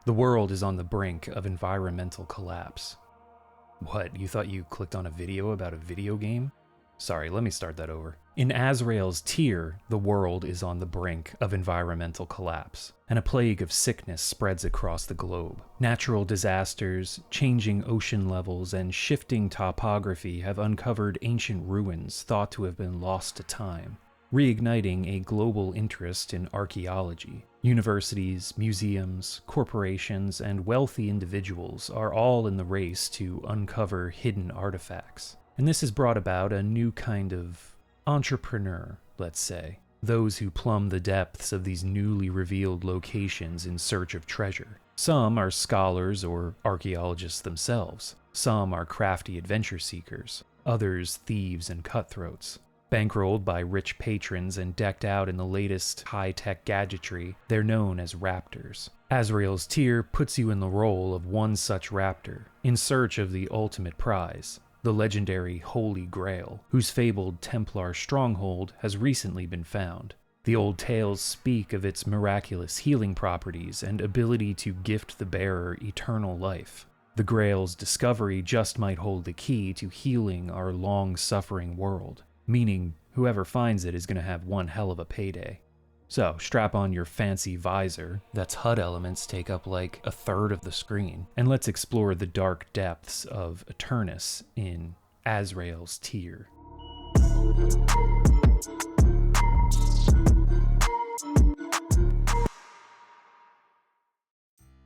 The world is on the brink of environmental collapse. What, you thought you clicked on a video about a video game? Sorry, let me start that over. In Azrael's tier, the world is on the brink of environmental collapse, and a plague of sickness spreads across the globe. Natural disasters, changing ocean levels, and shifting topography have uncovered ancient ruins thought to have been lost to time, reigniting a global interest in archaeology. Universities, museums, corporations, and wealthy individuals are all in the race to uncover hidden artifacts. And this has brought about a new kind of entrepreneur, let's say. Those who plumb the depths of these newly revealed locations in search of treasure. Some are scholars or archaeologists themselves. Some are crafty adventure seekers. Others thieves and cutthroats. Bankrolled by rich patrons and decked out in the latest high-tech gadgetry, they're known as Raptors. Azrael's tier puts you in the role of one such Raptor, in search of the ultimate prize, the legendary Holy Grail, whose fabled Templar stronghold has recently been found. The old tales speak of its miraculous healing properties and ability to gift the bearer eternal life. The Grail's discovery just might hold the key to healing our long-suffering world. Meaning, whoever finds it is going to have one hell of a payday. So, strap on your fancy visor, that's HUD elements take up like a third of the screen, and let's explore the dark depths of Aeternis in Azrael's tier.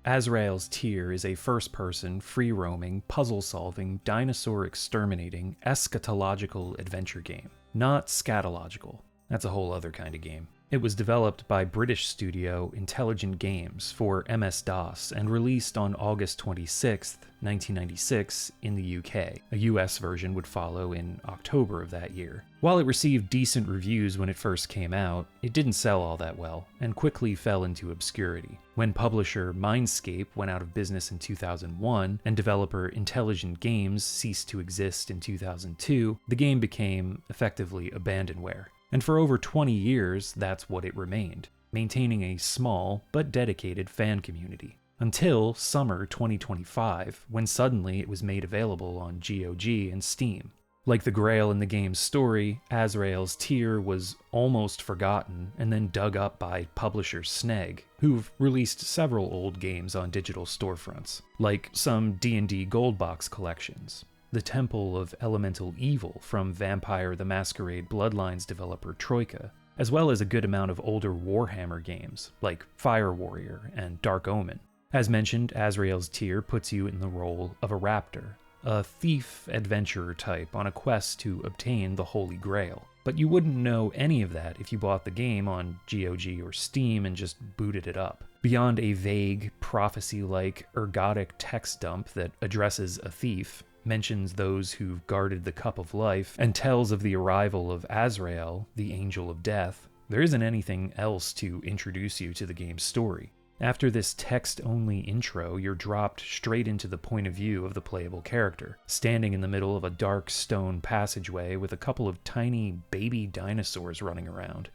Azrael's tier is a first-person, free-roaming, puzzle-solving, dinosaur-exterminating, eschatological adventure game. Not scatological. That's a whole other kind of game. It was developed by British studio Intelligent Games for MS-DOS and released on August 26, 1996 in the UK. A US version would follow in October of that year. While it received decent reviews when it first came out, it didn't sell all that well and quickly fell into obscurity. When publisher Mindscape went out of business in 2001 and developer Intelligent Games ceased to exist in 2002, the game became effectively abandonware. And for over 20 years, that's what it remained, maintaining a small but dedicated fan community. Until summer 2025, when suddenly it was made available on GOG and Steam. Like the Grail in the game's story, Azrael's tier was almost forgotten and then dug up by publisher Sneg, who've released several old games on digital storefronts, like some D&D Gold Box collections. The Temple of Elemental Evil from Vampire the Masquerade Bloodlines developer Troika, as well as a good amount of older Warhammer games, like Fire Warrior and Dark Omen. As mentioned, Azrael's tier puts you in the role of a Raptor, a thief adventurer type on a quest to obtain the Holy Grail. But you wouldn't know any of that if you bought the game on GOG or Steam and just booted it up. Beyond a vague, prophecy-like, ergodic text dump that addresses a thief, mentions those who've guarded the Cup of Life, and tells of the arrival of Azrael, the Angel of Death, there isn't anything else to introduce you to the game's story. After this text-only intro, you're dropped straight into the point of view of the playable character, standing in the middle of a dark stone passageway with a couple of tiny baby dinosaurs running around.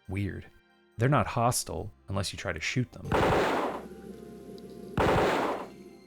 Weird. They're not hostile, unless you try to shoot them.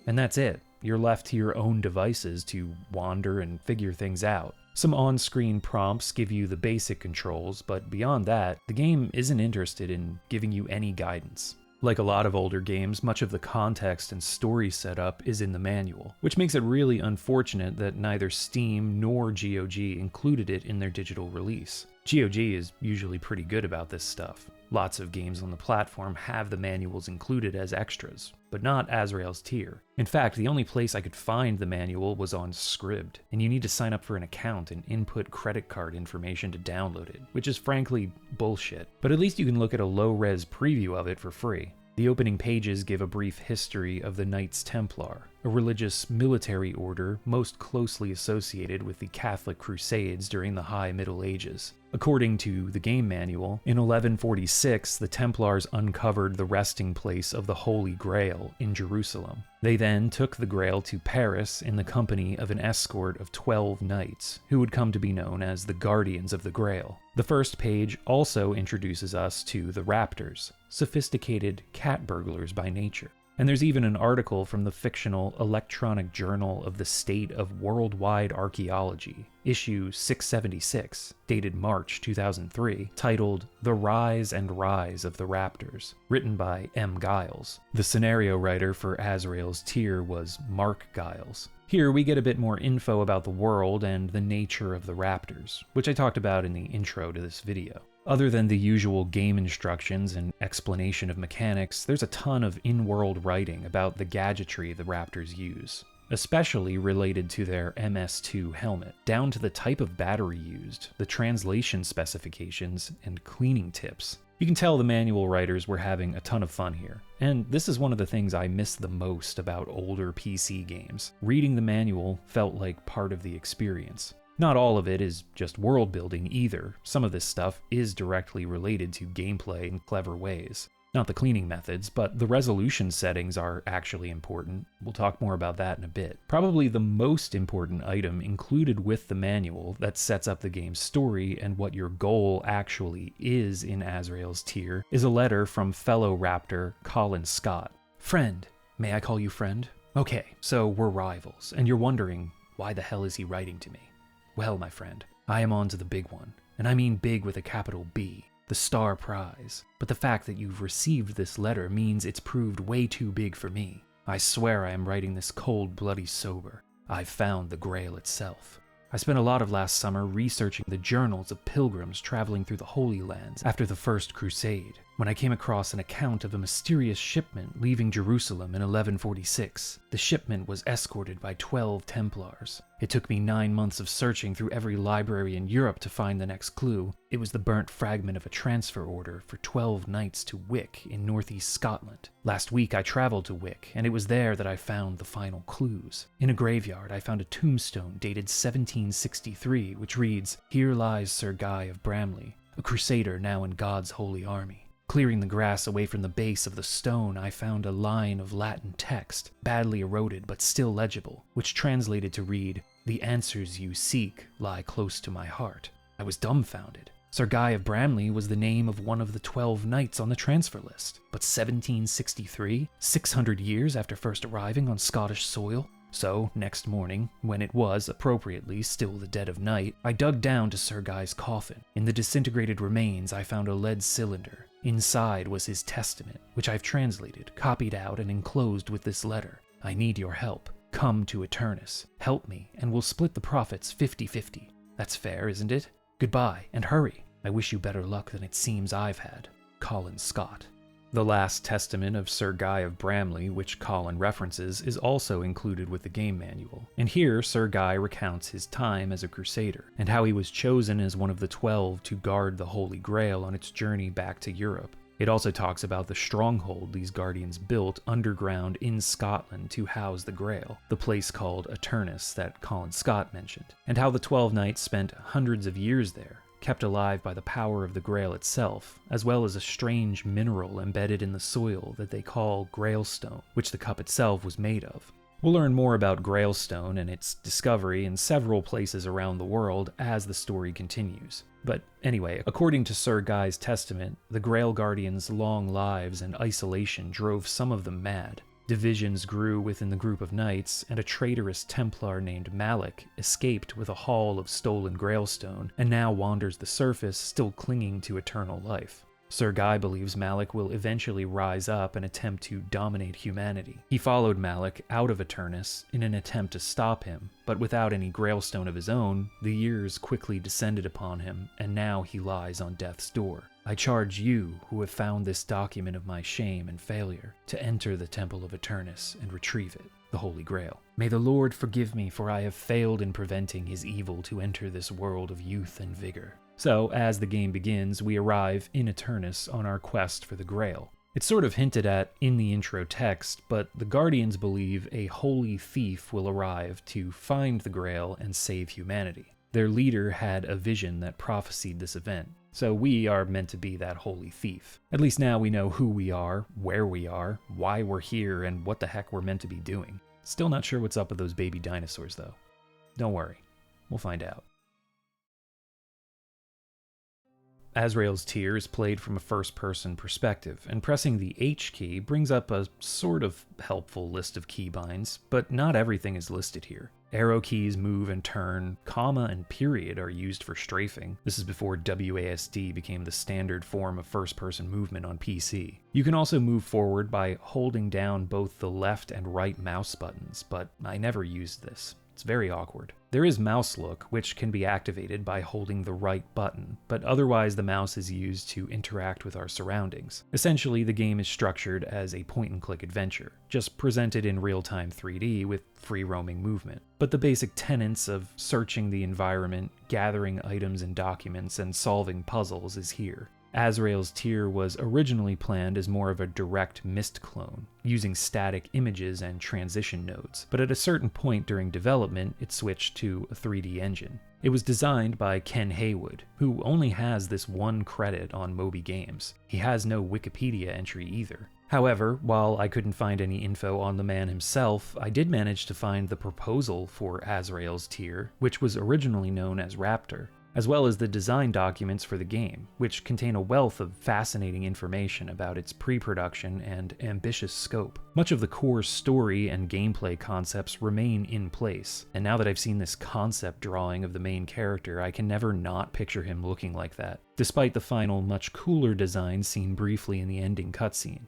And that's it. You're left to your own devices to wander and figure things out. Some on-screen prompts give you the basic controls, but beyond that, the game isn't interested in giving you any guidance. Like a lot of older games, much of the context and story setup is in the manual, which makes it really unfortunate that neither Steam nor GOG included it in their digital release. GOG is usually pretty good about this stuff. Lots of games on the platform have the manuals included as extras, but not Azrael's tier. In fact, the only place I could find the manual was on Scribd, and you need to sign up for an account and input credit card information to download it, which is frankly bullshit. But at least you can look at a low-res preview of it for free. The opening pages give a brief history of the Knights Templar, a religious military order most closely associated with the Catholic Crusades during the High Middle Ages. According to the game manual, in 1146 the Templars uncovered the resting place of the Holy Grail in Jerusalem. They then took the Grail to Paris in the company of an escort of 12 knights, who would come to be known as the Guardians of the Grail. The first page also introduces us to the Raptors, sophisticated cat burglars by nature. And there's even an article from the fictional Electronic Journal of the State of Worldwide Archaeology, issue 676, dated March 2003, titled The Rise and Rise of the Raptors, written by M. Giles. The scenario writer for Azrael's tier was Mark Giles. Here we get a bit more info about the world and the nature of the Raptors, which I talked about in the intro to this video. Other than the usual game instructions and explanation of mechanics, there's a ton of in-world writing about the gadgetry the Raptors use, especially related to their MS-2 helmet, down to the type of battery used, the translation specifications, and cleaning tips. You can tell the manual writers were having a ton of fun here, and this is one of the things I miss the most about older PC games. Reading the manual felt like part of the experience. Not all of it is just world building either. Some of this stuff is directly related to gameplay in clever ways. Not the cleaning methods, but the resolution settings are actually important. We'll talk more about that in a bit. Probably the most important item included with the manual that sets up the game's story and what your goal actually is in Azrael's tier is a letter from fellow Raptor Colin Scott. Friend. May I call you friend? Okay, so we're rivals, and you're wondering, why the hell is he writing to me? Well, my friend, I am on to the big one, and I mean big with a capital B, the star prize. But the fact that you've received this letter means it's proved way too big for me. I swear I am writing this cold, bloody sober. I've found the Grail itself. I spent a lot of last summer researching the journals of pilgrims traveling through the Holy Lands after the First Crusade, when I came across an account of a mysterious shipment leaving Jerusalem in 1146. The shipment was escorted by 12 Templars. It took me 9 months of searching through every library in Europe to find the next clue. It was the burnt fragment of a transfer order for 12 knights to Wick in northeast Scotland. Last week I traveled to Wick, and it was there that I found the final clues. In a graveyard I found a tombstone dated 1763, which reads, "Here lies Sir Guy of Bramley, a crusader now in God's holy army." Clearing the grass away from the base of the stone, I found a line of Latin text, badly eroded but still legible, which translated to read, "The answers you seek lie close to my heart." I was dumbfounded. Sir Guy of Bramley was the name of one of the 12 knights on the transfer list. But 1763? 600 years after first arriving on Scottish soil? So, next morning, when it was, appropriately, still the dead of night, I dug down to Sir Guy's coffin. In the disintegrated remains, I found a lead cylinder. Inside was his testament, which I've translated, copied out, and enclosed with this letter. I need your help. Come to Aeternis. Help me, and we'll split the profits 50-50. That's fair, isn't it? Goodbye, and hurry. I wish you better luck than it seems I've had. Colin Scott. The last testament of Sir Guy of Bramley, which Colin references, is also included with the game manual. And here, Sir Guy recounts his time as a crusader, and how he was chosen as one of the 12 to guard the Holy Grail on its journey back to Europe. It also talks about the stronghold these guardians built underground in Scotland to house the Grail, the place called Aeternis that Colin Scott mentioned, and how the 12 knights spent hundreds of years there, kept alive by the power of the Grail itself, as well as a strange mineral embedded in the soil that they call Grailstone, which the cup itself was made of. We'll learn more about Grailstone and its discovery in several places around the world as the story continues. But anyway, according to Sir Guy's testament, the Grail Guardians' long lives and isolation drove some of them mad. Divisions grew within the group of knights, and a traitorous Templar named Malik escaped with a haul of stolen Grailstone, and now wanders the surface, still clinging to eternal life. Sir Guy believes Malik will eventually rise up and attempt to dominate humanity. He followed Malik out of Aeternis in an attempt to stop him, but without any Grailstone of his own, the years quickly descended upon him, and now he lies on death's door. I charge you, who have found this document of my shame and failure, to enter the Temple of Aeternis and retrieve it, the Holy Grail. May the Lord forgive me, for I have failed in preventing his evil to enter this world of youth and vigor. So, as the game begins, we arrive in Aeternis on our quest for the Grail. It's sort of hinted at in the intro text, but the Guardians believe a holy thief will arrive to find the Grail and save humanity. Their leader had a vision that prophesied this event, so we are meant to be that holy thief. At least now we know who we are, where we are, why we're here, and what the heck we're meant to be doing. Still not sure what's up with those baby dinosaurs, though. Don't worry, we'll find out. Azrael's Tear is played from a first-person perspective, and pressing the H key brings up a sort of helpful list of keybinds, but not everything is listed here. Arrow keys move and turn, comma and period are used for strafing. This is before WASD became the standard form of first-person movement on PC. You can also move forward by holding down both the left and right mouse buttons, but I never used this. It's very awkward. There is mouse look, which can be activated by holding the right button, but otherwise the mouse is used to interact with our surroundings. Essentially, the game is structured as a point-and-click adventure, just presented in real-time 3D with free-roaming movement. But the basic tenets of searching the environment, gathering items and documents, and solving puzzles is here. Azrael's Tear was originally planned as more of a direct Myst clone, using static images and transition nodes, but at a certain point during development, it switched to a 3D engine. It was designed by Ken Haywood, who only has this one credit on Moby Games. He has no Wikipedia entry either. However, while I couldn't find any info on the man himself, I did manage to find the proposal for Azrael's Tear, which was originally known as Raptor, as well as the design documents for the game, which contain a wealth of fascinating information about its pre-production and ambitious scope. Much of the core story and gameplay concepts remain in place, and now that I've seen this concept drawing of the main character, I can never not picture him looking like that, despite the final, much cooler design seen briefly in the ending cutscene.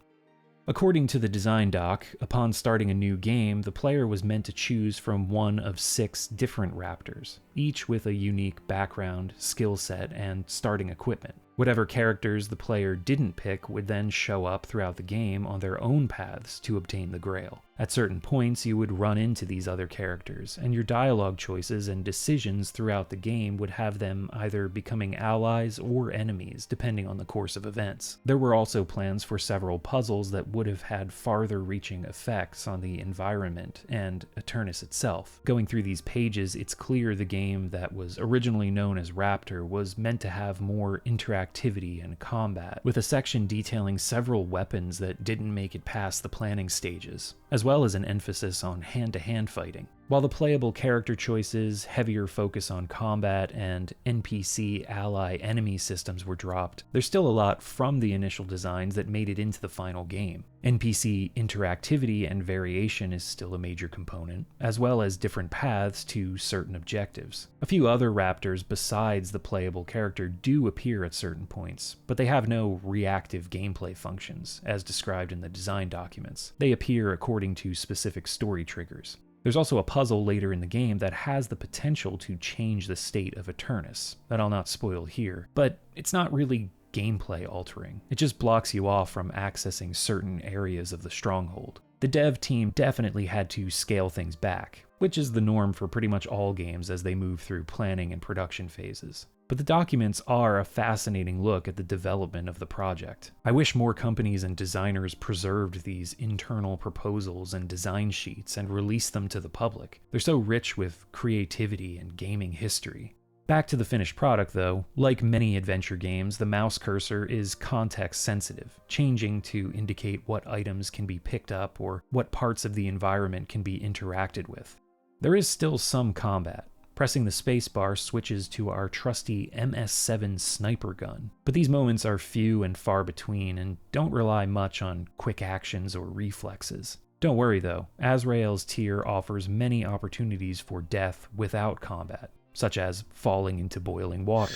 According to the design doc, upon starting a new game, the player was meant to choose from one of 6 different Raptors, each with a unique background, skill set, and starting equipment. Whatever characters the player didn't pick would then show up throughout the game on their own paths to obtain the Grail. At certain points, you would run into these other characters, and your dialogue choices and decisions throughout the game would have them either becoming allies or enemies, depending on the course of events. There were also plans for several puzzles that would have had farther-reaching effects on the environment and Aeternis itself. Going through these pages, it's clear the game that was originally known as Raptor was meant to have more interactivity and combat, with a section detailing several weapons that didn't make it past the planning stages, as well as an emphasis on hand-to-hand fighting. While the playable character choices, heavier focus on combat, and NPC ally-enemy systems were dropped, there's still a lot from the initial designs that made it into the final game. NPC interactivity and variation is still a major component, as well as different paths to certain objectives. A few other Raptors besides the playable character do appear at certain points, but they have no reactive gameplay functions, as described in the design documents. They appear according to specific story triggers. There's also a puzzle later in the game that has the potential to change the state of Aeternis, that I'll not spoil here, but it's not really gameplay altering. It just blocks you off from accessing certain areas of the stronghold. The dev team definitely had to scale things back, which is the norm for pretty much all games as they move through planning and production phases. But the documents are a fascinating look at the development of the project. I wish more companies and designers preserved these internal proposals and design sheets and released them to the public. They're so rich with creativity and gaming history. Back to the finished product though, like many adventure games, the mouse cursor is context sensitive, changing to indicate what items can be picked up or what parts of the environment can be interacted with. There is still some combat. Pressing the spacebar switches to our trusty MS-7 sniper gun, but these moments are few and far between and don't rely much on quick actions or reflexes. Don't worry though, Azrael's Tear offers many opportunities for death without combat, such as falling into boiling water,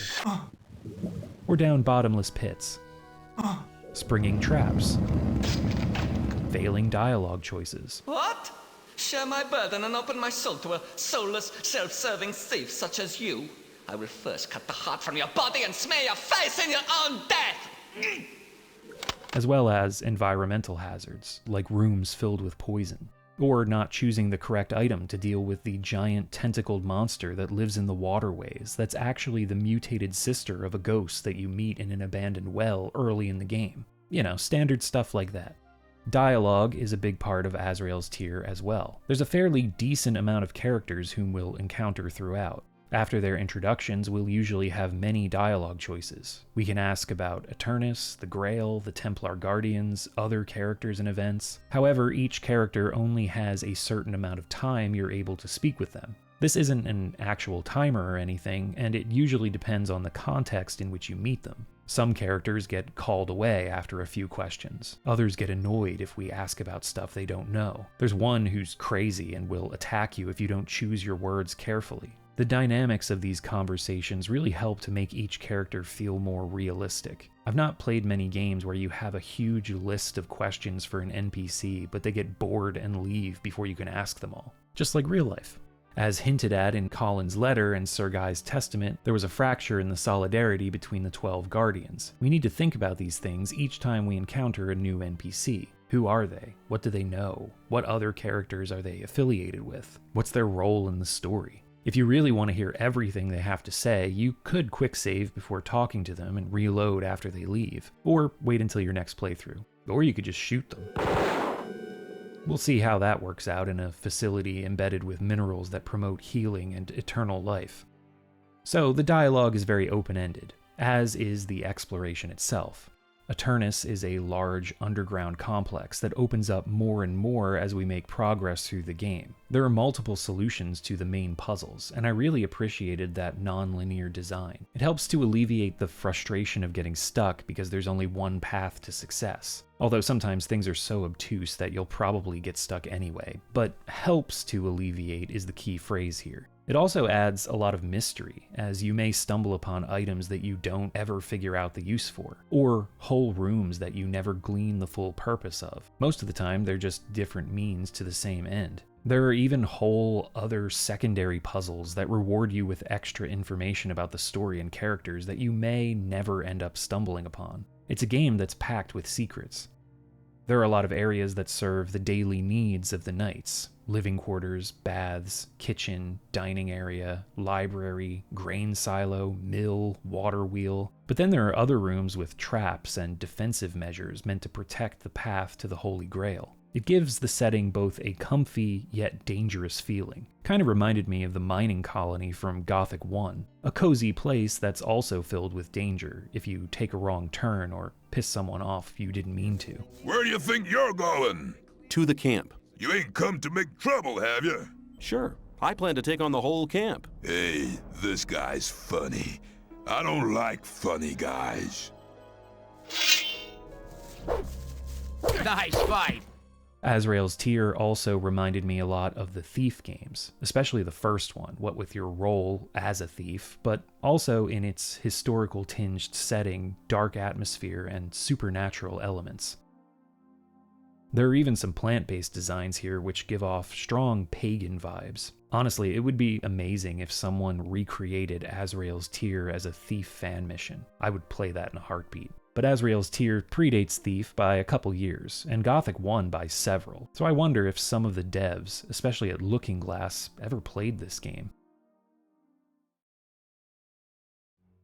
or down bottomless pits, springing traps, failing dialogue choices. What? Share my burden and open my soul to a soulless, self-serving thief such as you? I will first cut the heart from your body and smear your face in your own death! As well as environmental hazards, like rooms filled with poison, or not choosing the correct item to deal with the giant tentacled monster that lives in the waterways that's actually the mutated sister of a ghost that you meet in an abandoned well early in the game. You know, standard stuff like that. Dialogue is a big part of Azrael's Tear as well. There's a fairly decent amount of characters whom we'll encounter throughout. After their introductions, we'll usually have many dialogue choices. We can ask about Aeternis, the Grail, the Templar Guardians, other characters and events. However, each character only has a certain amount of time you're able to speak with them. This isn't an actual timer or anything, and it usually depends on the context in which you meet them. Some characters get called away after a few questions. Others get annoyed if we ask about stuff they don't know. There's one who's crazy and will attack you if you don't choose your words carefully. The dynamics of these conversations really help to make each character feel more realistic. I've not played many games where you have a huge list of questions for an NPC, but they get bored and leave before you can ask them all. Just like real life. As hinted at in Colin's letter and Sir Guy's testament, there was a fracture in the solidarity between the 12 Guardians. We need to think about these things each time we encounter a new NPC. Who are they? What do they know? What other characters are they affiliated with? What's their role in the story? If you really want to hear everything they have to say, you could quick save before talking to them and reload after they leave, or wait until your next playthrough. Or you could just shoot them. We'll see how that works out in a facility embedded with minerals that promote healing and eternal life. So the dialogue is very open-ended, as is the exploration itself. Aeternis is a large underground complex that opens up more and more as we make progress through the game. There are multiple solutions to the main puzzles, and I really appreciated that non-linear design. It helps to alleviate the frustration of getting stuck because there's only one path to success. Although sometimes things are so obtuse that you'll probably get stuck anyway, but helps to alleviate is the key phrase here. It also adds a lot of mystery, as you may stumble upon items that you don't ever figure out the use for, or whole rooms that you never glean the full purpose of. Most of the time, they're just different means to the same end. There are even whole other secondary puzzles that reward you with extra information about the story and characters that you may never end up stumbling upon. It's a game that's packed with secrets. There are a lot of areas that serve the daily needs of the knights. Living quarters, baths, kitchen, dining area, library, grain silo, mill, water wheel. But then there are other rooms with traps and defensive measures meant to protect the path to the Holy Grail. It gives the setting both a comfy yet dangerous feeling. Kind of reminded me of the mining colony from Gothic 1, a cozy place that's also filled with danger if you take a wrong turn or piss someone off you didn't mean to. Where do you think you're going? To the camp. You ain't come to make trouble, have you? Sure. I plan to take on the whole camp. Hey, this guy's funny. I don't like funny guys. Nice fight! Azrael's Tear also reminded me a lot of the Thief games, especially the first one, what with your role as a thief, but also in its historical tinged setting, dark atmosphere, and supernatural elements. There are even some plant-based designs here which give off strong pagan vibes. Honestly, it would be amazing if someone recreated Azrael's Tear as a Thief fan mission. I would play that in a heartbeat. But Azrael's Tear predates Thief by a couple years, and Gothic 1 by several, so I wonder if some of the devs, especially at Looking Glass, ever played this game.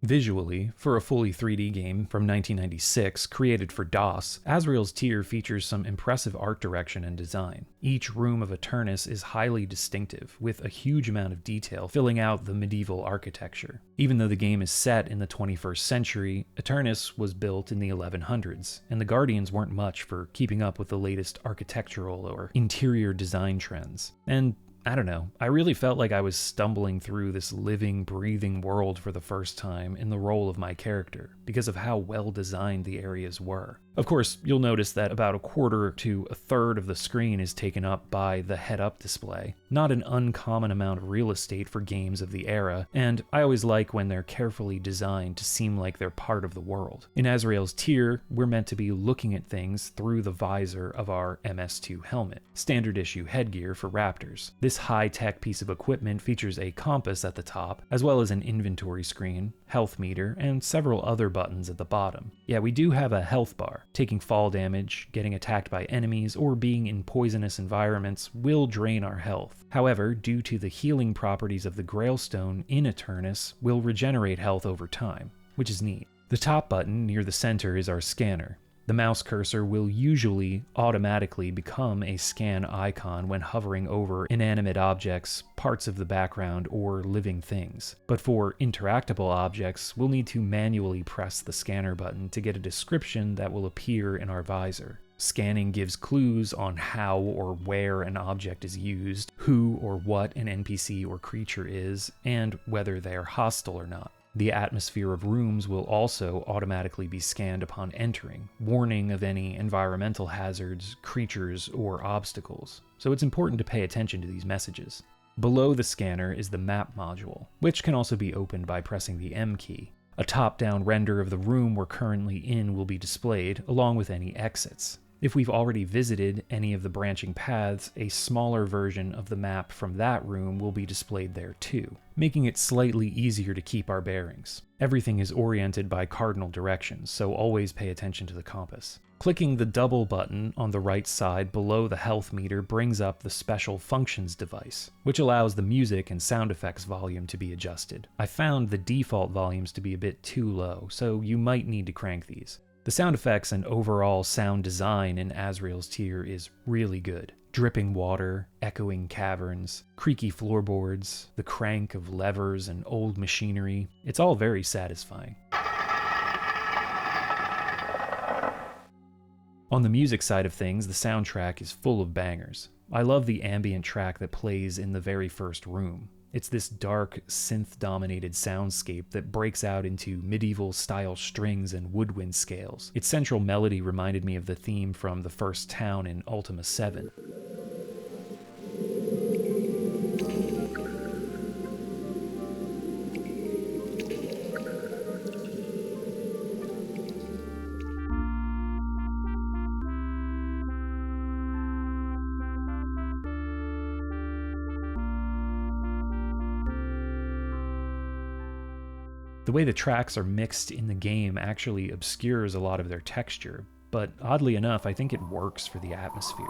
Visually, for a fully 3D game from 1996 created for DOS, Azrael's Tear features some impressive art direction and design. Each room of Aeternis is highly distinctive, with a huge amount of detail filling out the medieval architecture. Even though the game is set in the 21st century, Aeternis was built in the 1100s, and the Guardians weren't much for keeping up with the latest architectural or interior design trends. And I don't know, I really felt like I was stumbling through this living, breathing world for the first time in the role of my character, because of how well designed the areas were. Of course, you'll notice that about a quarter to a third of the screen is taken up by the head-up display. Not an uncommon amount of real estate for games of the era, and I always like when they're carefully designed to seem like they're part of the world. In Azrael's Tear, we're meant to be looking at things through the visor of our MS2 helmet, standard issue headgear for Raptors. This high-tech piece of equipment features a compass at the top, as well as an inventory screen, health meter, and several other buttons at the bottom. Yeah, we do have a health bar. Taking fall damage, getting attacked by enemies, or being in poisonous environments will drain our health. However, due to the healing properties of the Grailstone in Aeternis, we'll regenerate health over time, which is neat. The top button near the center is our scanner. The mouse cursor will usually automatically become a scan icon when hovering over inanimate objects, parts of the background, or living things. But for interactable objects, we'll need to manually press the scanner button to get a description that will appear in our visor. Scanning gives clues on how or where an object is used, who or what an NPC or creature is, and whether they are hostile or not. The atmosphere of rooms will also automatically be scanned upon entering, warning of any environmental hazards, creatures, or obstacles. So it's important to pay attention to these messages. Below the scanner is the map module, which can also be opened by pressing the M key. A top-down render of the room we're currently in will be displayed, along with any exits. If we've already visited any of the branching paths, a smaller version of the map from that room will be displayed there too, making it slightly easier to keep our bearings. Everything is oriented by cardinal directions, so always pay attention to the compass. Clicking the double button on the right side below the health meter brings up the special functions device, which allows the music and sound effects volume to be adjusted. I found the default volumes to be a bit too low, so you might need to crank these. The sound effects and overall sound design in Azrael's Tear is really good. Dripping water, echoing caverns, creaky floorboards, the crank of levers and old machinery. It's all very satisfying. On the music side of things, the soundtrack is full of bangers. I love the ambient track that plays in the very first room. It's this dark, synth-dominated soundscape that breaks out into medieval-style strings and woodwind scales. Its central melody reminded me of the theme from the first town in Ultima 7. The way the tracks are mixed in the game actually obscures a lot of their texture, but oddly enough, I think it works for the atmosphere.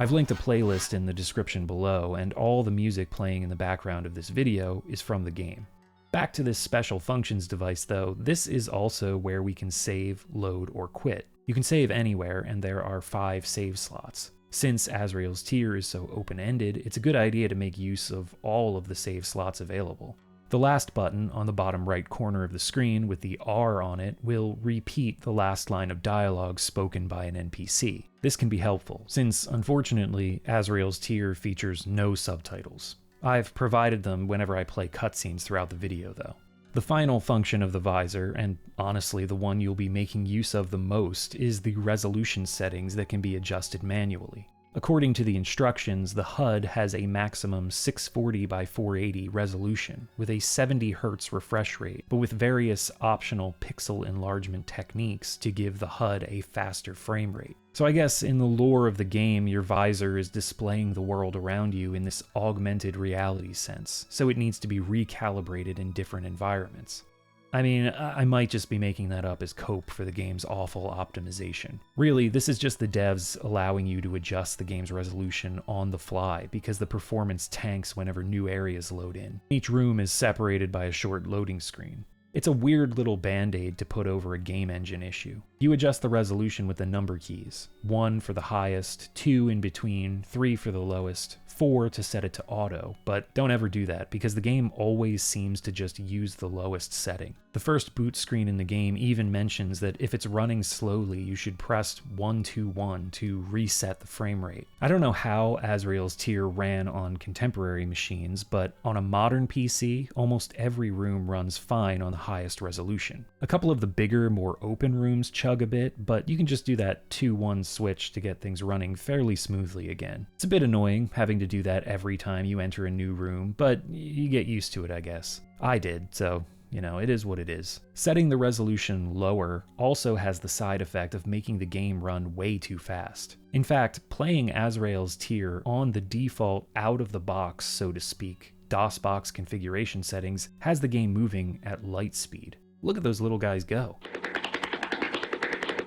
I've linked a playlist in the description below, and all the music playing in the background of this video is from the game. Back to this special functions device though, this is also where we can save, load, or quit. You can save anywhere, and there are 5 save slots. Since Azrael's Tear is so open-ended, it's a good idea to make use of all of the save slots available. The last button on the bottom right corner of the screen with the R on it will repeat the last line of dialogue spoken by an NPC. This can be helpful, since unfortunately, Azrael's Tear features no subtitles. I've provided them whenever I play cutscenes throughout the video though. The final function of the visor, and honestly the one you'll be making use of the most, is the resolution settings that can be adjusted manually. According to the instructions, the HUD has a maximum 640 by 480 resolution with a 70 Hz refresh rate, but with various optional pixel enlargement techniques to give the HUD a faster frame rate. So I guess in the lore of the game, your visor is displaying the world around you in this augmented reality sense, so it needs to be recalibrated in different environments. I mean, I might just be making that up as cope for the game's awful optimization. Really, this is just the devs allowing you to adjust the game's resolution on the fly because the performance tanks whenever new areas load in. Each room is separated by a short loading screen. It's a weird little band-aid to put over a game engine issue. You adjust the resolution with the number keys. 1 for the highest, 2 in between, 3 for the lowest, 4 to set it to auto, but don't ever do that because the game always seems to just use the lowest setting. The first boot screen in the game even mentions that if it's running slowly, you should press 121 to reset the frame rate. I don't know how Azrael's Tear ran on contemporary machines, but on a modern PC, almost every room runs fine on the highest resolution. A couple of the bigger, more open rooms chug a bit, but you can just do that 2-1 switch to get things running fairly smoothly again. It's a bit annoying having to do that every time you enter a new room, but you get used to it, I guess. I did, so you know, it is what it is. Setting the resolution lower also has the side effect of making the game run way too fast. In fact, playing Azrael's Tear on the default out-of-the-box, so to speak, DOSBox configuration settings has the game moving at light speed. Look at those little guys go.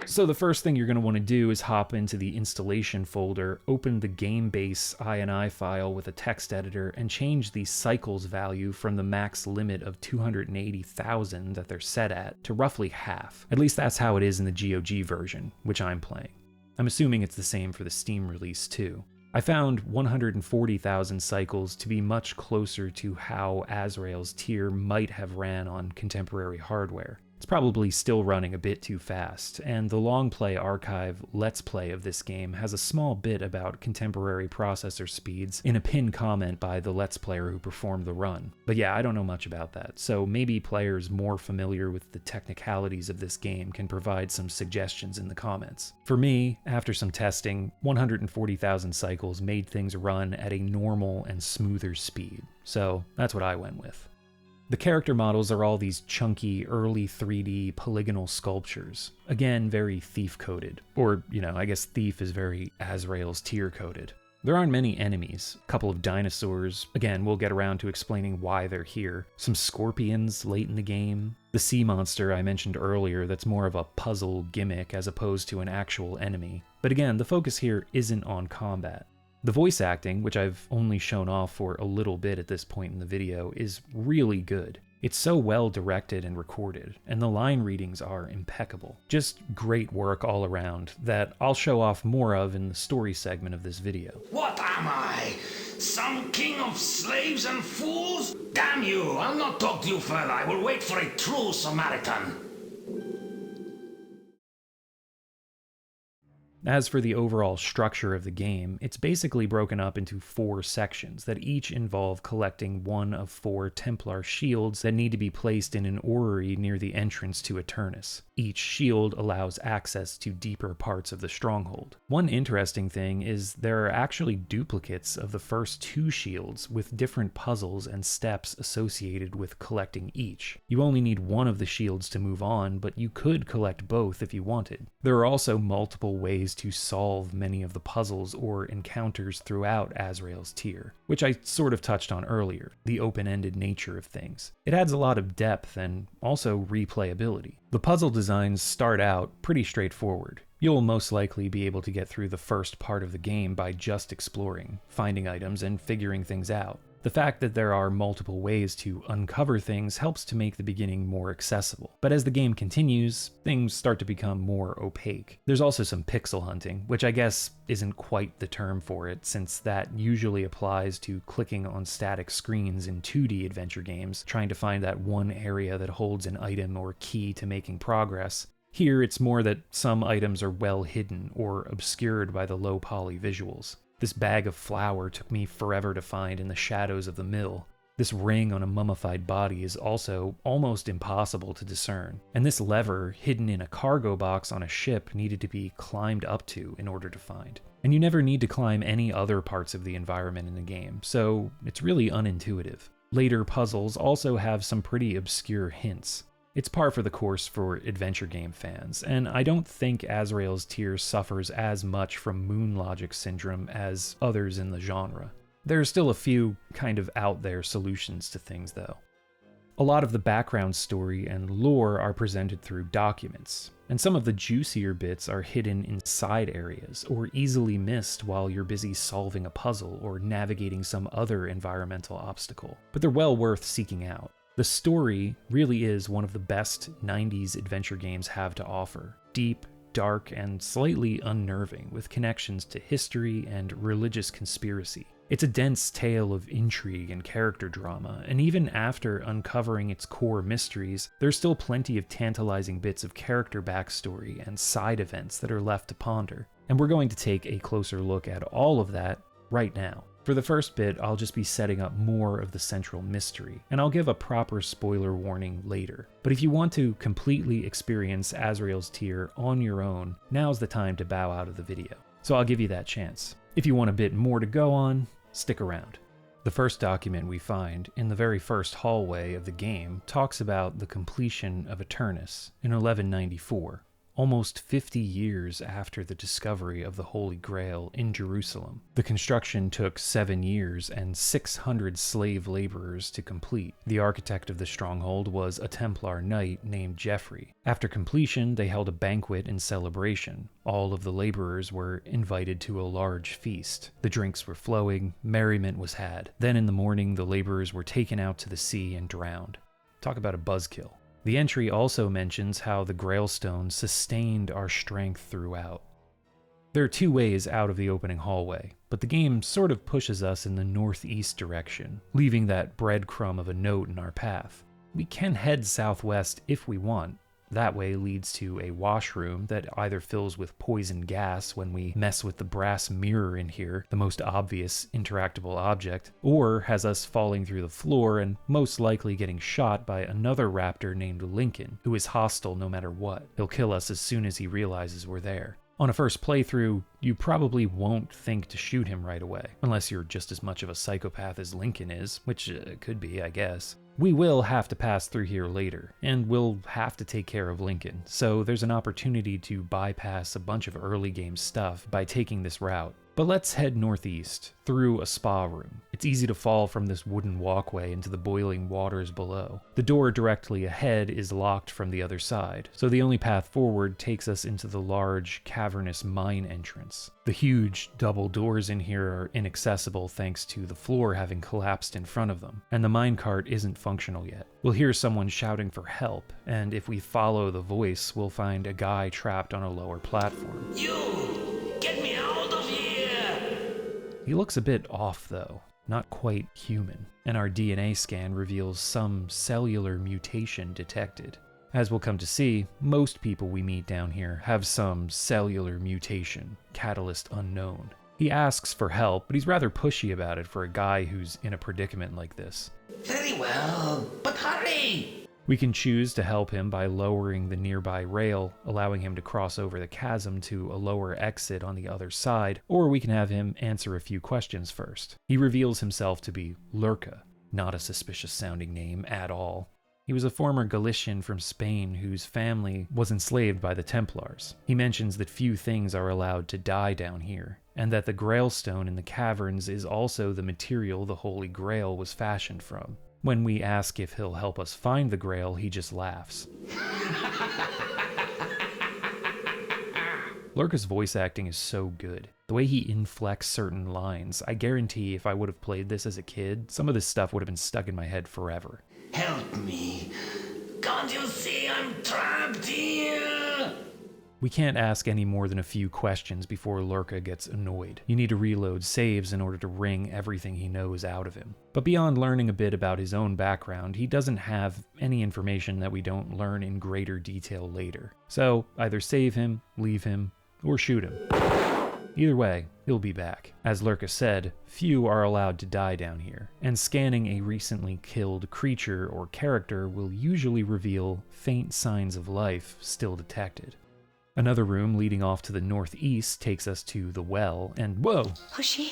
So the first thing you're going to want to do is hop into the installation folder, open the GameBase INI file with a text editor, and change the cycles value from the max limit of 280,000 that they're set at to roughly half. At least that's how it is in the GOG version, which I'm playing. I'm assuming it's the same for the Steam release too. I found 140,000 cycles to be much closer to how Azrael's tier might have ran on contemporary hardware. It's probably still running a bit too fast, and the Long Play Archive Let's Play of this game has a small bit about contemporary processor speeds in a pinned comment by the Let's Player who performed the run. But yeah, I don't know much about that, so maybe players more familiar with the technicalities of this game can provide some suggestions in the comments. For me, after some testing, 140,000 cycles made things run at a normal and smoother speed, so that's what I went with. The character models are all these chunky, early 3D polygonal sculptures. Again, very Thief-coded. Or, I guess Thief is very Azrael's tier-coded. There aren't many enemies. A couple of dinosaurs. Again, we'll get around to explaining why they're here. Some scorpions late in the game. The sea monster I mentioned earlier that's more of a puzzle gimmick as opposed to an actual enemy. But again, the focus here isn't on combat. The voice acting, which I've only shown off for a little bit at this point in the video, is really good. It's so well directed and recorded, and the line readings are impeccable. Just great work all around that I'll show off more of in the story segment of this video. What am I? Some king of slaves and fools? Damn you, I'll not talk to you further. I will wait for a true Samaritan. As for the overall structure of the game, it's basically broken up into 4 sections that each involve collecting one of 4 Templar shields that need to be placed in an orrery near the entrance to Aeternis. Each shield allows access to deeper parts of the stronghold. One interesting thing is there are actually duplicates of the first 2 shields with different puzzles and steps associated with collecting each. You only need one of the shields to move on, but you could collect both if you wanted. There are also multiple ways to solve many of the puzzles or encounters throughout Azrael's tier, which I sort of touched on earlier, the open-ended nature of things. It adds a lot of depth and also replayability. The puzzle designs start out pretty straightforward. You'll most likely be able to get through the first part of the game by just exploring, finding items, and figuring things out. The fact that there are multiple ways to uncover things helps to make the beginning more accessible. But as the game continues, things start to become more opaque. There's also some pixel hunting, which I guess isn't quite the term for it, since that usually applies to clicking on static screens in 2D adventure games, trying to find that one area that holds an item or key to making progress. Here, it's more that some items are well hidden or obscured by the low poly visuals. This bag of flour took me forever to find in the shadows of the mill. This ring on a mummified body is also almost impossible to discern. And this lever, hidden in a cargo box on a ship, needed to be climbed up to in order to find. And you never need to climb any other parts of the environment in the game, so it's really unintuitive. Later puzzles also have some pretty obscure hints. It's par for the course for adventure game fans, and I don't think Azrael's tier suffers as much from moon logic syndrome as others in the genre. There are still a few kind of out there solutions to things though. A lot of the background story and lore are presented through documents, and some of the juicier bits are hidden in side areas or easily missed while you're busy solving a puzzle or navigating some other environmental obstacle, but they're well worth seeking out. The story really is one of the best 90s adventure games have to offer. Deep, dark, and slightly unnerving, with connections to history and religious conspiracy. It's a dense tale of intrigue and character drama, and even after uncovering its core mysteries, there's still plenty of tantalizing bits of character backstory and side events that are left to ponder. And we're going to take a closer look at all of that right now. For the first bit, I'll just be setting up more of the central mystery, and I'll give a proper spoiler warning later. But if you want to completely experience Azrael's tier on your own, now's the time to bow out of the video. So I'll give you that chance. If you want a bit more to go on, stick around. The first document we find, in the very first hallway of the game, talks about the completion of Aeternis in 1194. Almost 50 years after the discovery of the Holy Grail in Jerusalem. The construction took 7 years and 600 slave laborers to complete. The architect of the stronghold was a Templar knight named Geoffrey. After completion, they held a banquet in celebration. All of the laborers were invited to a large feast. The drinks were flowing, merriment was had. Then in the morning, the laborers were taken out to the sea and drowned. Talk about a buzzkill. The entry also mentions how the Grailstone sustained our strength throughout. There are two ways out of the opening hallway, but the game sort of pushes us in the northeast direction, leaving that breadcrumb of a note in our path. We can head southwest if we want. That way leads to a washroom that either fills with poison gas when we mess with the brass mirror in here, the most obvious interactable object, or has us falling through the floor and most likely getting shot by another raptor named Lincoln, who is hostile no matter what. He'll kill us as soon as he realizes we're there. On a first playthrough, you probably won't think to shoot him right away, unless you're just as much of a psychopath as Lincoln is, which could be, I guess. We will have to pass through here later, and we'll have to take care of Lincoln, so there's an opportunity to bypass a bunch of early game stuff by taking this route. But let's head northeast, through a spa room. It's easy to fall from this wooden walkway into the boiling waters below. The door directly ahead is locked from the other side, so the only path forward takes us into the large, cavernous mine entrance. The huge double doors in here are inaccessible thanks to the floor having collapsed in front of them, and the minecart isn't functional yet. We'll hear someone shouting for help, and if we follow the voice, we'll find a guy trapped on a lower platform. You! Get me out of here! He looks a bit off though, not quite human, and our DNA scan reveals some cellular mutation detected. As we'll come to see, most people we meet down here have some cellular mutation, catalyst unknown. He asks for help, but he's rather pushy about it for a guy who's in a predicament like this. Very well, but hurry! We can choose to help him by lowering the nearby rail, allowing him to cross over the chasm to a lower exit on the other side, or we can have him answer a few questions first. He reveals himself to be Lurka, not a suspicious sounding name at all. He was a former Galician from Spain whose family was enslaved by the Templars. He mentions that few things are allowed to die down here, and that the Grail stone in the caverns is also the material the Holy Grail was fashioned from. When we ask if he'll help us find the Grail, he just laughs. Lurka's voice acting is so good. The way he inflects certain lines, I guarantee if I would have played this as a kid, some of this stuff would have been stuck in my head forever. Help me. Can't you see I'm trapped here? We can't ask any more than a few questions before Lurka gets annoyed. You need to reload saves in order to wring everything he knows out of him. But beyond learning a bit about his own background, he doesn't have any information that we don't learn in greater detail later. So either save him, leave him, or shoot him. Either way, he'll be back. As Lurka said, few are allowed to die down here, and scanning a recently killed creature or character will usually reveal faint signs of life still detected. Another room leading off to the northeast takes us to the well, and whoa! Hoshin,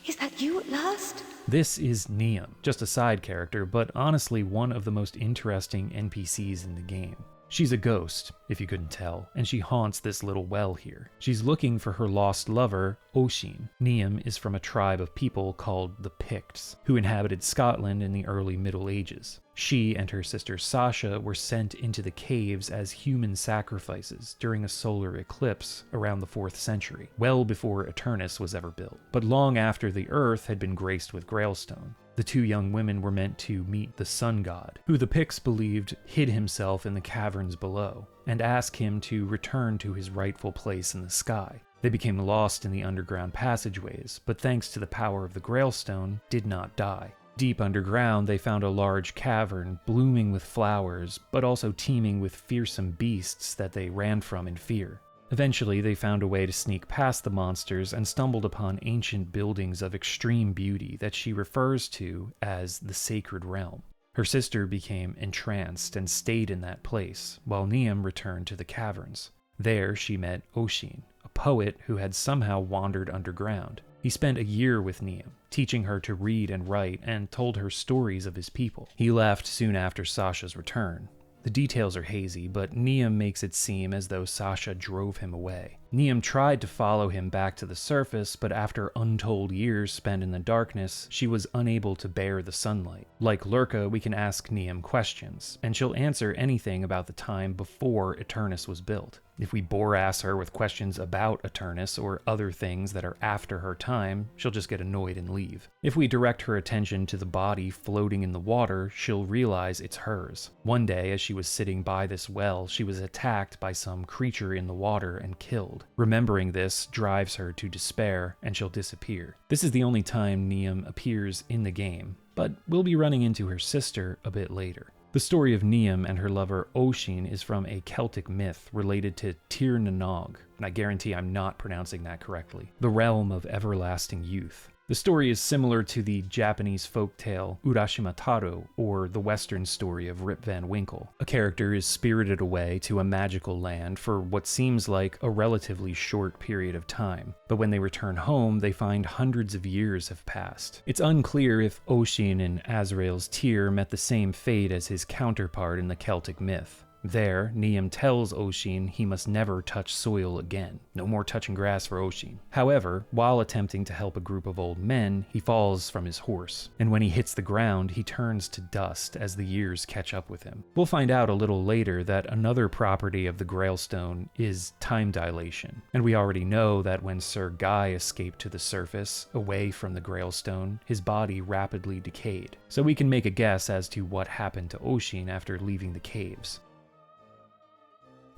is that you at last? This is Neum, just a side character, but honestly one of the most interesting NPCs in the game. She's a ghost, if you couldn't tell, and she haunts this little well here. She's looking for her lost lover, Oshin. Neum is from a tribe of people called the Picts, who inhabited Scotland in the early Middle Ages. She and her sister Sasha were sent into the caves as human sacrifices during a solar eclipse around the 4th century, well before Aeternis was ever built, but long after the Earth had been graced with Grailstone. The two young women were meant to meet the sun god, who the Picts believed hid himself in the caverns below, and ask him to return to his rightful place in the sky. They became lost in the underground passageways, but thanks to the power of the Grailstone, did not die. Deep underground, they found a large cavern blooming with flowers, but also teeming with fearsome beasts that they ran from in fear. Eventually, they found a way to sneak past the monsters and stumbled upon ancient buildings of extreme beauty that she refers to as the Sacred Realm. Her sister became entranced and stayed in that place, while Neum returned to the caverns. There, she met Oshin, a poet who had somehow wandered underground. He spent a year with Neum, teaching her to read and write, and told her stories of his people. He left soon after Sasha's return. The details are hazy, but Neum makes it seem as though Sasha drove him away. Neum tried to follow him back to the surface, but after untold years spent in the darkness, she was unable to bear the sunlight. Like Lurka, we can ask Neum questions, and she'll answer anything about the time before Aeternis was built. If we bore-ass her with questions about Aeternis or other things that are after her time, she'll just get annoyed and leave. If we direct her attention to the body floating in the water, she'll realize it's hers. One day, as she was sitting by this well, she was attacked by some creature in the water and killed. Remembering this drives her to despair, and she'll disappear. This is the only time Niamh appears in the game, but we'll be running into her sister a bit later. The story of Niamh and her lover Oisin is from a Celtic myth related to Tir na Nog, and I guarantee I'm not pronouncing that correctly, the realm of everlasting youth. The story is similar to the Japanese folktale Urashima Taro, or the Western story of Rip Van Winkle. A character is spirited away to a magical land for what seems like a relatively short period of time, but when they return home, they find hundreds of years have passed. It's unclear if Oisin in Azrael's Tir met the same fate as his counterpart in the Celtic myth. There, Niamh tells Oisin he must never touch soil again. No more touching grass for Oisin. However, while attempting to help a group of old men, he falls from his horse, and when he hits the ground, he turns to dust as the years catch up with him. We'll find out a little later that another property of the Grailstone is time dilation, and we already know that when Sir Guy escaped to the surface, away from the Grailstone, his body rapidly decayed. So we can make a guess as to what happened to Oisin after leaving the caves.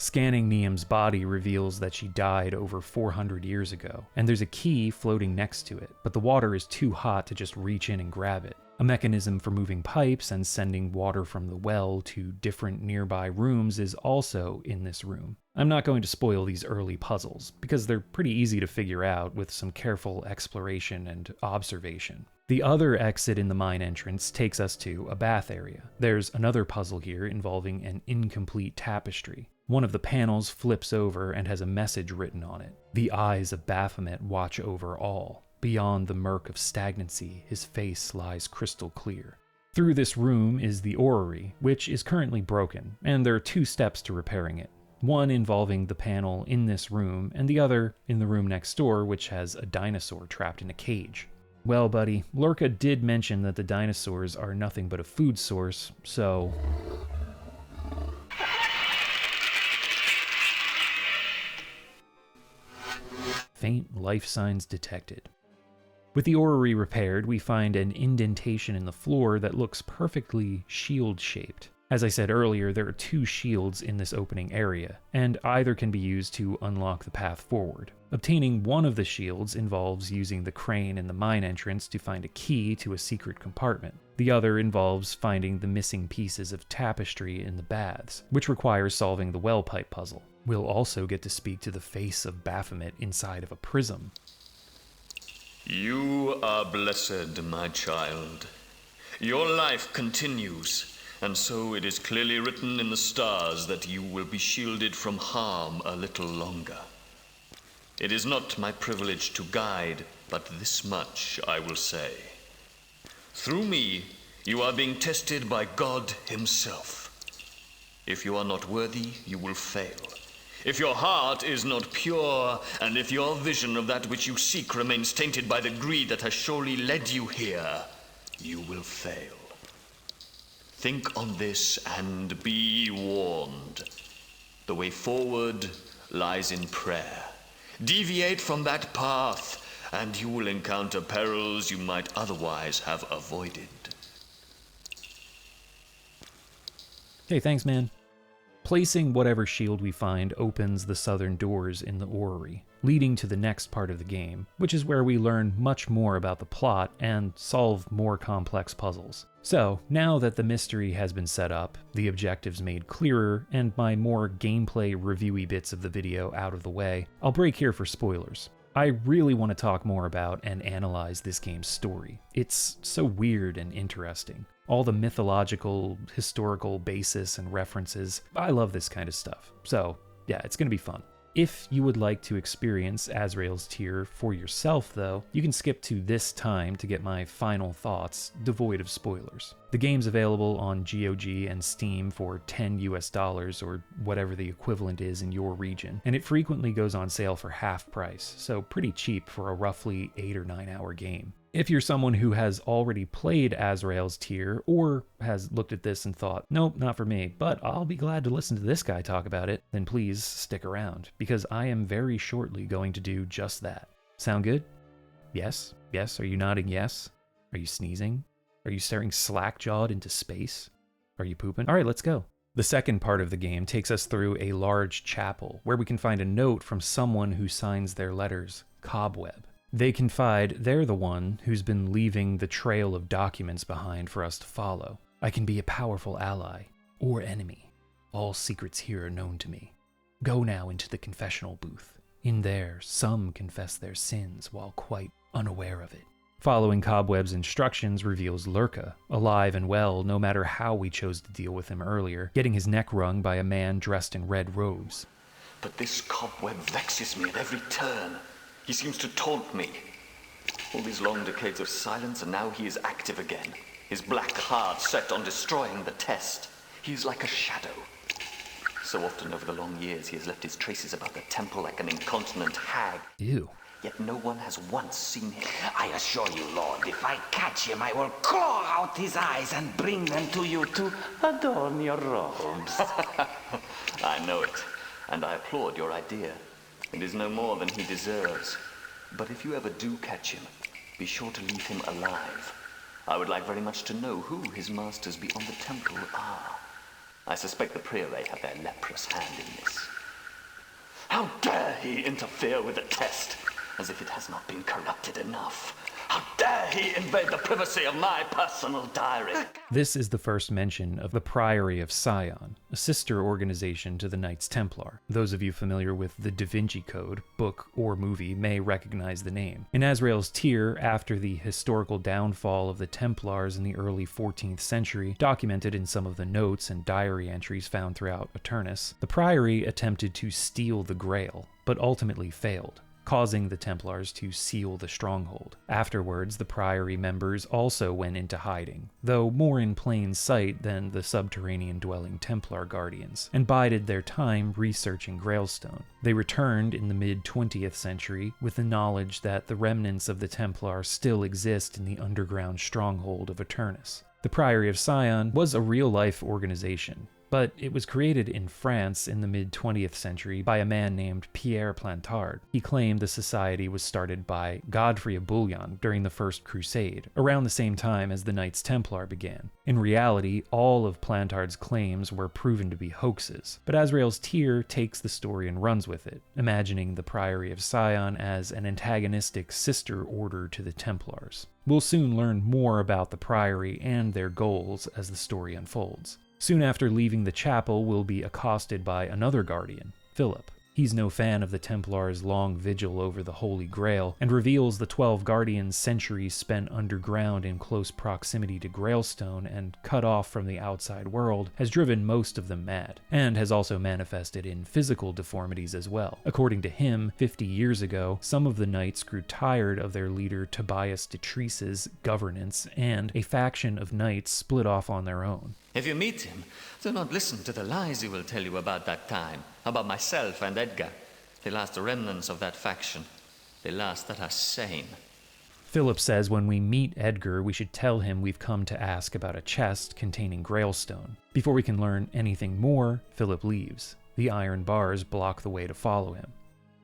Scanning Niamh's body reveals that she died over 400 years ago, and there's a key floating next to it, but the water is too hot to just reach in and grab it. A mechanism for moving pipes and sending water from the well to different nearby rooms is also in this room. I'm not going to spoil these early puzzles, because they're pretty easy to figure out with some careful exploration and observation. The other exit in the mine entrance takes us to a bath area. There's another puzzle here involving an incomplete tapestry. One of the panels flips over and has a message written on it. The eyes of Baphomet watch over all. Beyond the murk of stagnancy, his face lies crystal clear. Through this room is the orrery, which is currently broken, and there are 2 steps to repairing it. One involving the panel in this room, and the other in the room next door, which has a dinosaur trapped in a cage. Well, buddy, Lorca did mention that the dinosaurs are nothing but a food source, so... Faint life signs detected. With the orrery repaired, we find an indentation in the floor that looks perfectly shield-shaped. As I said earlier, there are 2 shields in this opening area, and either can be used to unlock the path forward. Obtaining one of the shields involves using the crane in the mine entrance to find a key to a secret compartment. The other involves finding the missing pieces of tapestry in the baths, which requires solving the well pipe puzzle. We'll also get to speak to the face of Baphomet inside of a prism. You are blessed, my child. Your life continues, and so it is clearly written in the stars that you will be shielded from harm a little longer. It is not my privilege to guide, but this much I will say. Through me, you are being tested by God himself. If you are not worthy, you will fail. If your heart is not pure, and if your vision of that which you seek remains tainted by the greed that has surely led you here, you will fail. Think on this and be warned. The way forward lies in prayer. Deviate from that path, and you will encounter perils you might otherwise have avoided. Hey, thanks, man. Placing whatever shield we find opens the southern doors in the orrery, leading to the next part of the game, which is where we learn much more about the plot and solve more complex puzzles. So, now that the mystery has been set up, the objectives made clearer, and my more gameplay reviewy bits of the video out of the way, I'll break here for spoilers. I really want to talk more about and analyze this game's story. It's so weird and interesting. All the mythological, historical basis and references. I love this kind of stuff. So, yeah, it's going to be fun. If you would like to experience Azrael's Tir for yourself, though, you can skip to this time to get my final thoughts, devoid of spoilers. The game's available on GOG and Steam for $10 US or whatever the equivalent is in your region, and it frequently goes on sale for half price, so pretty cheap for a roughly 8 or 9 hour game. If you're someone who has already played Azrael's Tir, or has looked at this and thought, nope, not for me, but I'll be glad to listen to this guy talk about it, then please stick around, because I am very shortly going to do just that. Sound good? Yes? Yes? Are you nodding yes? Are you sneezing? Are you staring slack-jawed into space? Are you pooping? Alright, let's go. The second part of the game takes us through a large chapel, where we can find a note from someone who signs their letters Cobweb. They confide they're the one who's been leaving the trail of documents behind for us to follow. I can be a powerful ally, or enemy. All secrets here are known to me. Go now into the confessional booth. In there, some confess their sins while quite unaware of it. Following Cobweb's instructions reveals Lurka, alive and well no matter how we chose to deal with him earlier, getting his neck wrung by a man dressed in red robes. But this Cobweb vexes me at every turn. He seems to taunt me. All these long decades of silence, and now he is active again. His black heart set on destroying the test. He is like a shadow. So often over the long years, he has left his traces about the temple like an incontinent hag. Ew. Yet no one has once seen him. I assure you, Lord, if I catch him, I will claw out his eyes and bring them to you to adorn your robes. I know it, and I applaud your idea. It is no more than he deserves. But if you ever do catch him, be sure to leave him alive. I would like very much to know who his masters beyond the temple are. I suspect the Priory have their leprous hand in this. How dare he interfere with the test, as if it has not been corrupted enough. How dare he invade the privacy of my personal diary? This is the first mention of the Priory of Sion, a sister organization to the Knights Templar. Those of you familiar with the Da Vinci Code, book or movie, may recognize the name. In Azrael's Tear, after the historical downfall of the Templars in the early 14th century, documented in some of the notes and diary entries found throughout Aeternis, the Priory attempted to steal the Grail, but ultimately failed, causing the Templars to seal the stronghold. Afterwards, the Priory members also went into hiding, though more in plain sight than the subterranean-dwelling Templar guardians, and bided their time researching Grailstone. They returned in the mid-20th century with the knowledge that the remnants of the Templar still exist in the underground stronghold of Aeternis. The Priory of Sion was a real-life organization, but it was created in France in the mid-20th century by a man named Pierre Plantard. He claimed the society was started by Godfrey of Bouillon during the First Crusade, around the same time as the Knights Templar began. In reality, all of Plantard's claims were proven to be hoaxes, but Azrael's Tear takes the story and runs with it, imagining the Priory of Sion as an antagonistic sister order to the Templars. We'll soon learn more about the Priory and their goals as the story unfolds. Soon after leaving the chapel, we'll be accosted by another guardian, Philip. He's no fan of the Templars' long vigil over the Holy Grail, and reveals the 12 Guardians' centuries spent underground in close proximity to Grailstone and cut off from the outside world has driven most of them mad, and has also manifested in physical deformities as well. According to him, 50 years ago, some of the knights grew tired of their leader Tobias Detrice's governance, and a faction of knights split off on their own. If you meet him, do not listen to the lies he will tell you about that time, about myself and Edgar. They last remnants of that faction. They last that are sane. Philip says when we meet Edgar, we should tell him we've come to ask about a chest containing Grailstone. Before we can learn anything more, Philip leaves. The iron bars block the way to follow him.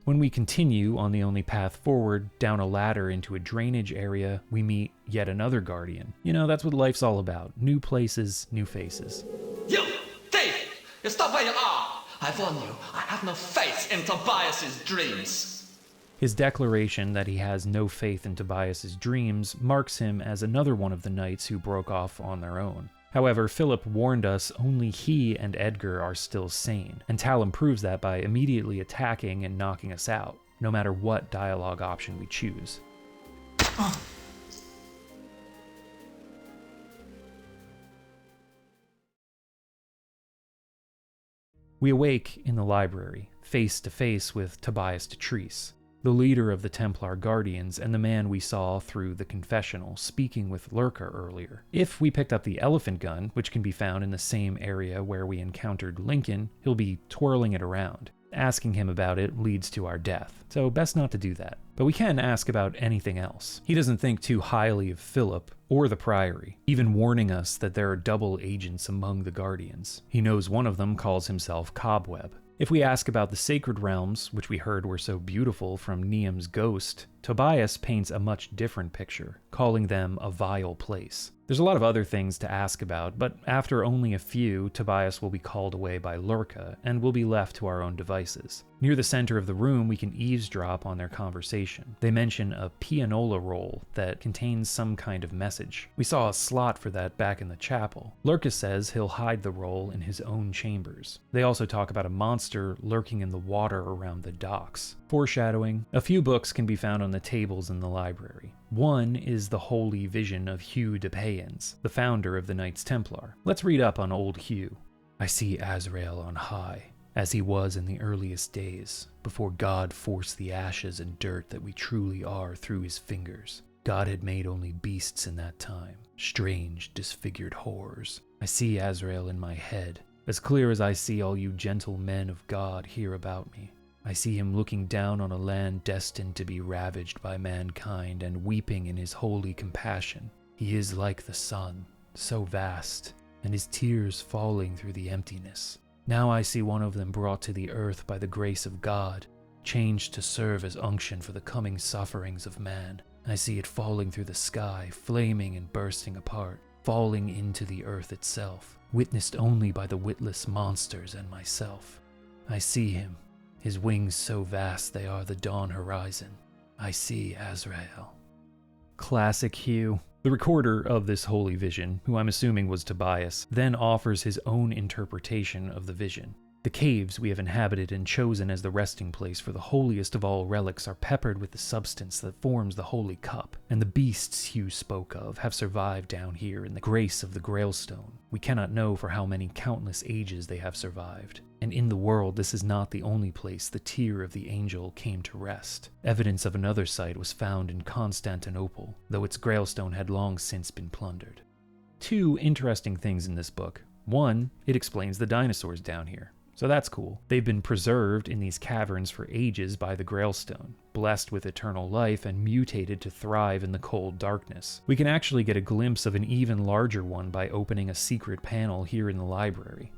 When we continue on the only path forward, down a ladder into a drainage area, we meet yet another guardian. You know, that's what life's all about. New places, new faces. You thief! You stop where you are! I warn you, I have no faith in Tobias's dreams. His declaration that he has no faith in Tobias's dreams marks him as another one of the knights who broke off on their own. However, Philip warned us only he and Edgar are still sane, and Talon proves that by immediately attacking and knocking us out, no matter what dialogue option we choose. We awake in the library, face to face with Tobias Detrice, the leader of the Templar Guardians and the man we saw through the confessional speaking with Lurka earlier. If we picked up the elephant gun, which can be found in the same area where we encountered Lincoln, he'll be twirling it around. Asking him about it leads to our death, so best not to do that. But we can ask about anything else. He doesn't think too highly of Philip or the Priory, even warning us that there are double agents among the Guardians. He knows one of them calls himself Cobweb. If we ask about the sacred realms, which we heard were so beautiful from Niam's ghost, Tobias paints a much different picture, calling them a vile place. There's a lot of other things to ask about, but after only a few, Tobias will be called away by Lurka, and we'll be left to our own devices. Near the center of the room, we can eavesdrop on their conversation. They mention a pianola roll that contains some kind of message. We saw a slot for that back in the chapel. Lurka says he'll hide the roll in his own chambers. They also talk about a monster lurking in the water around the docks. Foreshadowing, a few books can be found on the tables in the library. One is the Holy Vision of Hugh de Payens, the founder of the Knights Templar. Let's read up on old Hugh. I see Azrael on high, as he was in the earliest days, before God forced the ashes and dirt that we truly are through his fingers. God had made only beasts in that time, strange, disfigured horrors. I see Azrael in my head, as clear as I see all you gentle men of God here about me. I see him looking down on a land destined to be ravaged by mankind and weeping in his holy compassion. He is like the sun, so vast, and his tears falling through the emptiness. Now I see one of them brought to the earth by the grace of God, changed to serve as unction for the coming sufferings of man. I see it falling through the sky, flaming and bursting apart, falling into the earth itself, witnessed only by the witless monsters and myself. I see him, his wings so vast they are the dawn horizon. I see Azrael. Classic Hugh. The recorder of this holy vision, who I'm assuming was Tobias, then offers his own interpretation of the vision. The caves we have inhabited and chosen as the resting place for the holiest of all relics are peppered with the substance that forms the holy cup, and the beasts Hugh spoke of have survived down here in the grace of the Grailstone. We cannot know for how many countless ages they have survived, and in the world this is not the only place the tear of the angel came to rest. Evidence of another site was found in Constantinople, though its Grailstone had long since been plundered. Two interesting things in this book. One, it explains the dinosaurs down here. So that's cool. They've been preserved in these caverns for ages by the Grailstone, blessed with eternal life and mutated to thrive in the cold darkness. We can actually get a glimpse of an even larger one by opening a secret panel here in the library.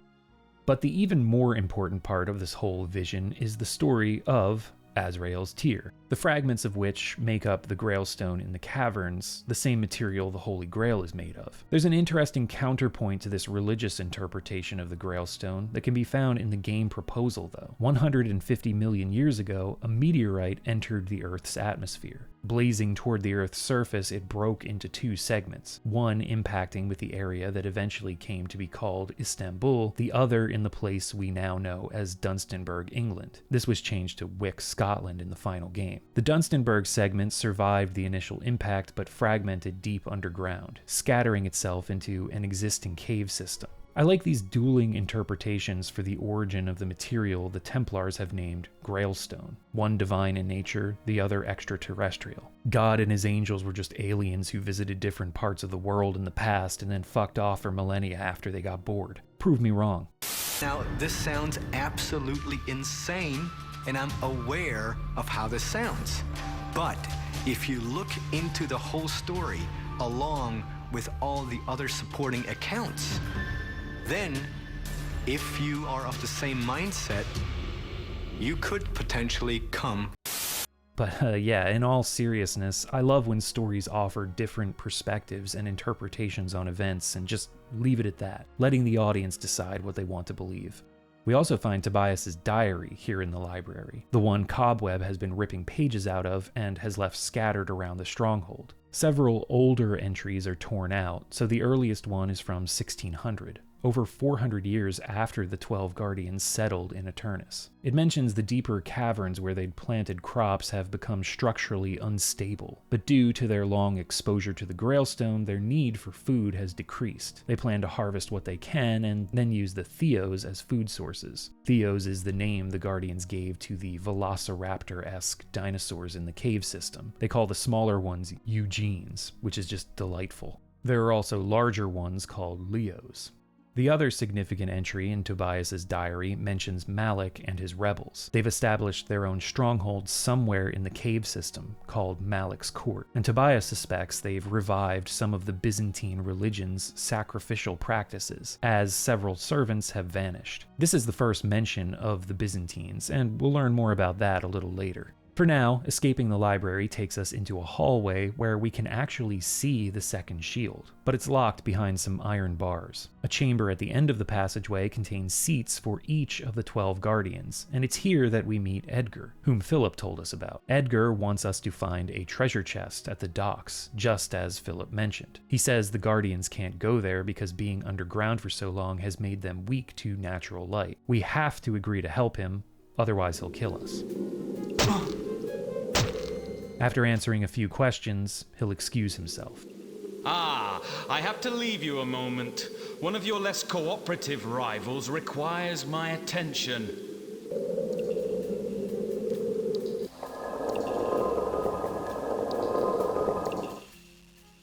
But the even more important part of this whole vision is the story of Azrael's tear, the fragments of which make up the Grailstone in the caverns, the same material the Holy Grail is made of. There's an interesting counterpoint to this religious interpretation of the Grailstone that can be found in the game proposal, though. 150 million years ago, a meteorite entered the Earth's atmosphere. Blazing toward the Earth's surface, it broke into two segments, one impacting with the area that eventually came to be called Istanbul, the other in the place we now know as Dunstanburgh, England. This was changed to Wick, Scotland in the final game. The Dunstanburgh segment survived the initial impact but fragmented deep underground, scattering itself into an existing cave system. I like these dueling interpretations for the origin of the material the Templars have named Grailstone, one divine in nature, the other extraterrestrial. God and his angels were just aliens who visited different parts of the world in the past and then fucked off for millennia after they got bored. Prove me wrong. Now, this sounds absolutely insane, and I'm aware of how this sounds. But if you look into the whole story, along with all the other supporting accounts, then, if you are of the same mindset, you could potentially come. But yeah, in all seriousness, I love when stories offer different perspectives and interpretations on events and just leave it at that, letting the audience decide what they want to believe. We also find Tobias's diary here in the library, the one Cobweb has been ripping pages out of and has left scattered around the stronghold. Several older entries are torn out, so the earliest one is from 1600. Over 400 years after the 12 Guardians settled in Aeternis. It mentions the deeper caverns where they'd planted crops have become structurally unstable, but due to their long exposure to the Grailstone, their need for food has decreased. They plan to harvest what they can and then use the Theos as food sources. Theos is the name the Guardians gave to the Velociraptor-esque dinosaurs in the cave system. They call the smaller ones Eugenes, which is just delightful. There are also larger ones called Leos. The other significant entry in Tobias's diary mentions Malik and his rebels. They've established their own stronghold somewhere in the cave system, called Malik's Court, and Tobias suspects they've revived some of the Byzantine religion's sacrificial practices, as several servants have vanished. This is the first mention of the Byzantines, and we'll learn more about that a little later. For now, escaping the library takes us into a hallway where we can actually see the second shield, but it's locked behind some iron bars. A chamber at the end of the passageway contains seats for each of the 12 guardians, and it's here that we meet Edgar, whom Philip told us about. Edgar wants us to find a treasure chest at the docks, just as Philip mentioned. He says the guardians can't go there because being underground for so long has made them weak to natural light. We have to agree to help him, otherwise he'll kill us. After answering a few questions, he'll excuse himself. I have to leave you a moment. One of your less cooperative rivals requires my attention.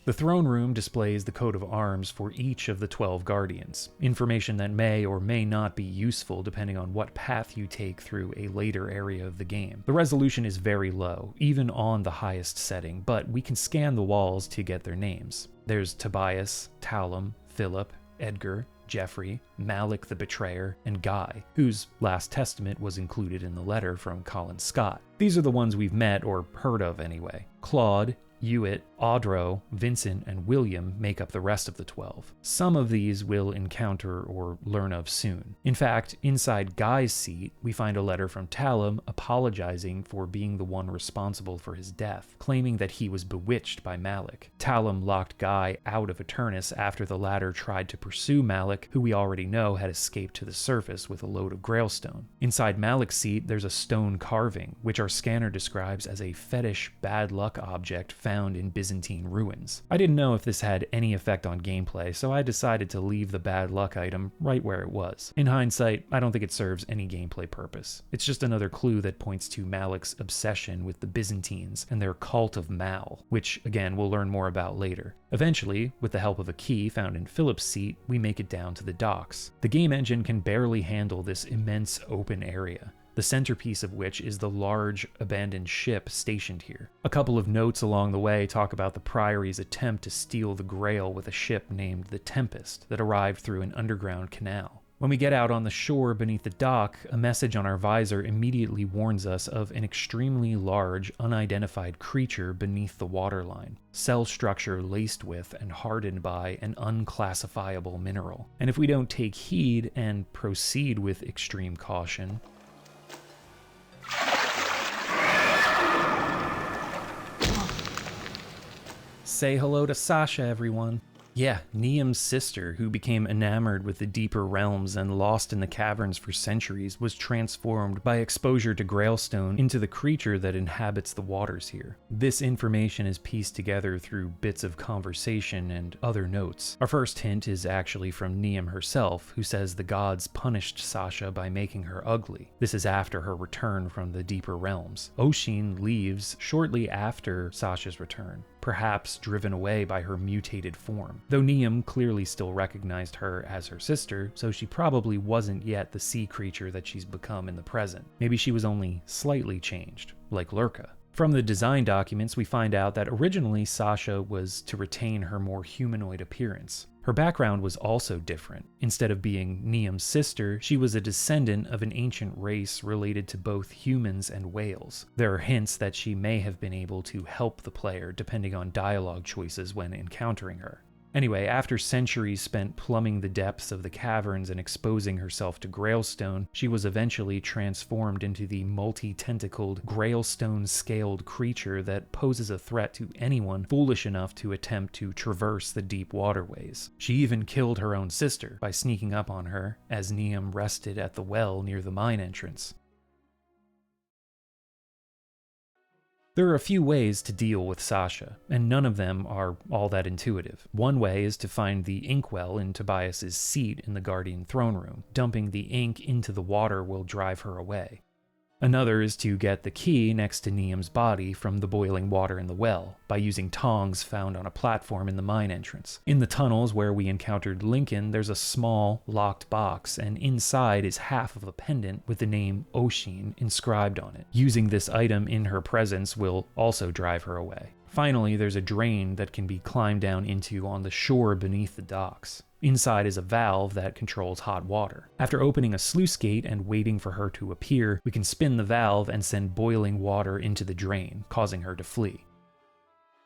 The throne room displays the coat of arms for each of the 12 guardians, information that may or may not be useful depending on what path you take through a later area of the game. The resolution is very low, even on the highest setting, but we can scan the walls to get their names. There's Tobias, Talum, Philip, Edgar, Jeffrey, Malik the Betrayer, and Guy, whose last testament was included in the letter from Colin Scott. These are the ones we've met or heard of anyway. Claude, Hewitt, Audro, Vincent, and William make up the rest of the 12. Some of these we'll encounter or learn of soon. In fact, inside Guy's seat, we find a letter from Talum apologizing for being the one responsible for his death, claiming that he was bewitched by Malik. Talum locked Guy out of Aeternis after the latter tried to pursue Malik, who we already know had escaped to the surface with a load of Grailstone. Inside Malik's seat, there's a stone carving, which our scanner describes as a fetish bad luck object found in Byzantine ruins. I didn't know if this had any effect on gameplay, so I decided to leave the bad luck item right where it was. In hindsight, I don't think it serves any gameplay purpose. It's just another clue that points to Malik's obsession with the Byzantines and their cult of Mal, which again we'll learn more about later. Eventually, with the help of a key found in Philip's seat, we make it down to the docks. The game engine can barely handle this immense open area, the centerpiece of which is the large abandoned ship stationed here. A couple of notes along the way talk about the Priory's attempt to steal the Grail with a ship named the Tempest that arrived through an underground canal. When we get out on the shore beneath the dock, a message on our visor immediately warns us of an extremely large, unidentified creature beneath the waterline, cell structure laced with and hardened by an unclassifiable mineral. And if we don't take heed and proceed with extreme caution, say hello to Sasha, everyone. Yeah, Niam's sister, who became enamored with the deeper realms and lost in the caverns for centuries, was transformed by exposure to Grailstone into the creature that inhabits the waters here. This information is pieced together through bits of conversation and other notes. Our first hint is actually from Niam herself, who says the gods punished Sasha by making her ugly. This is after her return from the deeper realms. Oshin leaves shortly after Sasha's return, perhaps driven away by her mutated form. Though Niam clearly still recognized her as her sister, so she probably wasn't yet the sea creature that she's become in the present. Maybe she was only slightly changed, like Lurka. From the design documents, we find out that originally Sasha was to retain her more humanoid appearance. Her background was also different. Instead of being Niam's sister, she was a descendant of an ancient race related to both humans and whales. There are hints that she may have been able to help the player depending on dialogue choices when encountering her. Anyway, after centuries spent plumbing the depths of the caverns and exposing herself to Grailstone, she was eventually transformed into the multi-tentacled, Grailstone-scaled creature that poses a threat to anyone foolish enough to attempt to traverse the deep waterways. She even killed her own sister by sneaking up on her as Niam rested at the well near the mine entrance. There are a few ways to deal with Sasha, and none of them are all that intuitive. One way is to find the inkwell in Tobias's seat in the Guardian throne room. Dumping the ink into the water will drive her away. Another is to get the key next to Niam's body from the boiling water in the well, by using tongs found on a platform in the mine entrance. In the tunnels where we encountered Lincoln, there's a small, locked box, and inside is half of a pendant with the name Oshin inscribed on it. Using this item in her presence will also drive her away. Finally, there's a drain that can be climbed down into on the shore beneath the docks. Inside is a valve that controls hot water. After opening a sluice gate and waiting for her to appear, we can spin the valve and send boiling water into the drain, causing her to flee.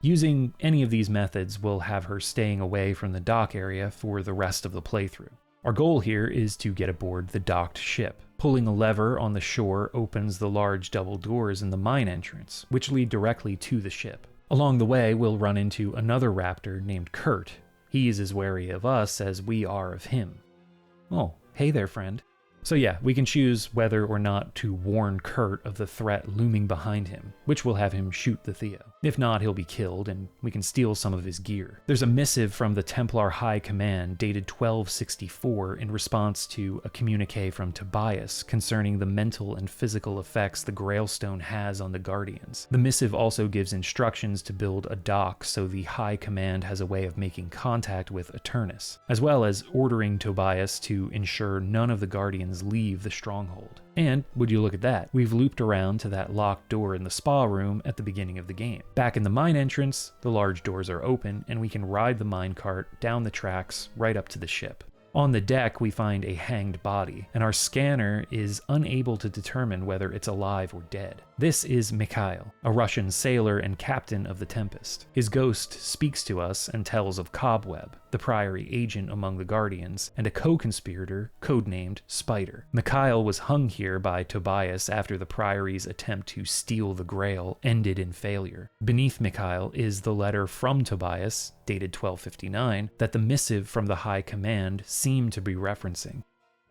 Using any of these methods will have her staying away from the dock area for the rest of the playthrough. Our goal here is to get aboard the docked ship. Pulling a lever on the shore opens the large double doors in the mine entrance, which lead directly to the ship. Along the way, we'll run into another raptor named Kurt. He's as wary of us as we are of him. Oh, hey there, friend. So yeah, we can choose whether or not to warn Kurt of the threat looming behind him, which will have him shoot the Theo. If not, he'll be killed, and we can steal some of his gear. There's a missive from the Templar High Command dated 1264 in response to a communique from Tobias concerning the mental and physical effects the Grailstone has on the Guardians. The missive also gives instructions to build a dock so the High Command has a way of making contact with Aeternis, as well as ordering Tobias to ensure none of the Guardians leave the stronghold. And, would you look at that, we've looped around to that locked door in the spa room at the beginning of the game. Back in the mine entrance, the large doors are open, and we can ride the minecart down the tracks right up to the ship. On the deck, we find a hanged body, and our scanner is unable to determine whether it's alive or dead. This is Mikhail, a Russian sailor and captain of the Tempest. His ghost speaks to us and tells of Cobweb, the Priory agent among the Guardians, and a co-conspirator codenamed Spider. Mikhail was hung here by Tobias after the Priory's attempt to steal the Grail ended in failure. Beneath Mikhail is the letter from Tobias, dated 1259, that the missive from the High Command seemed to be referencing.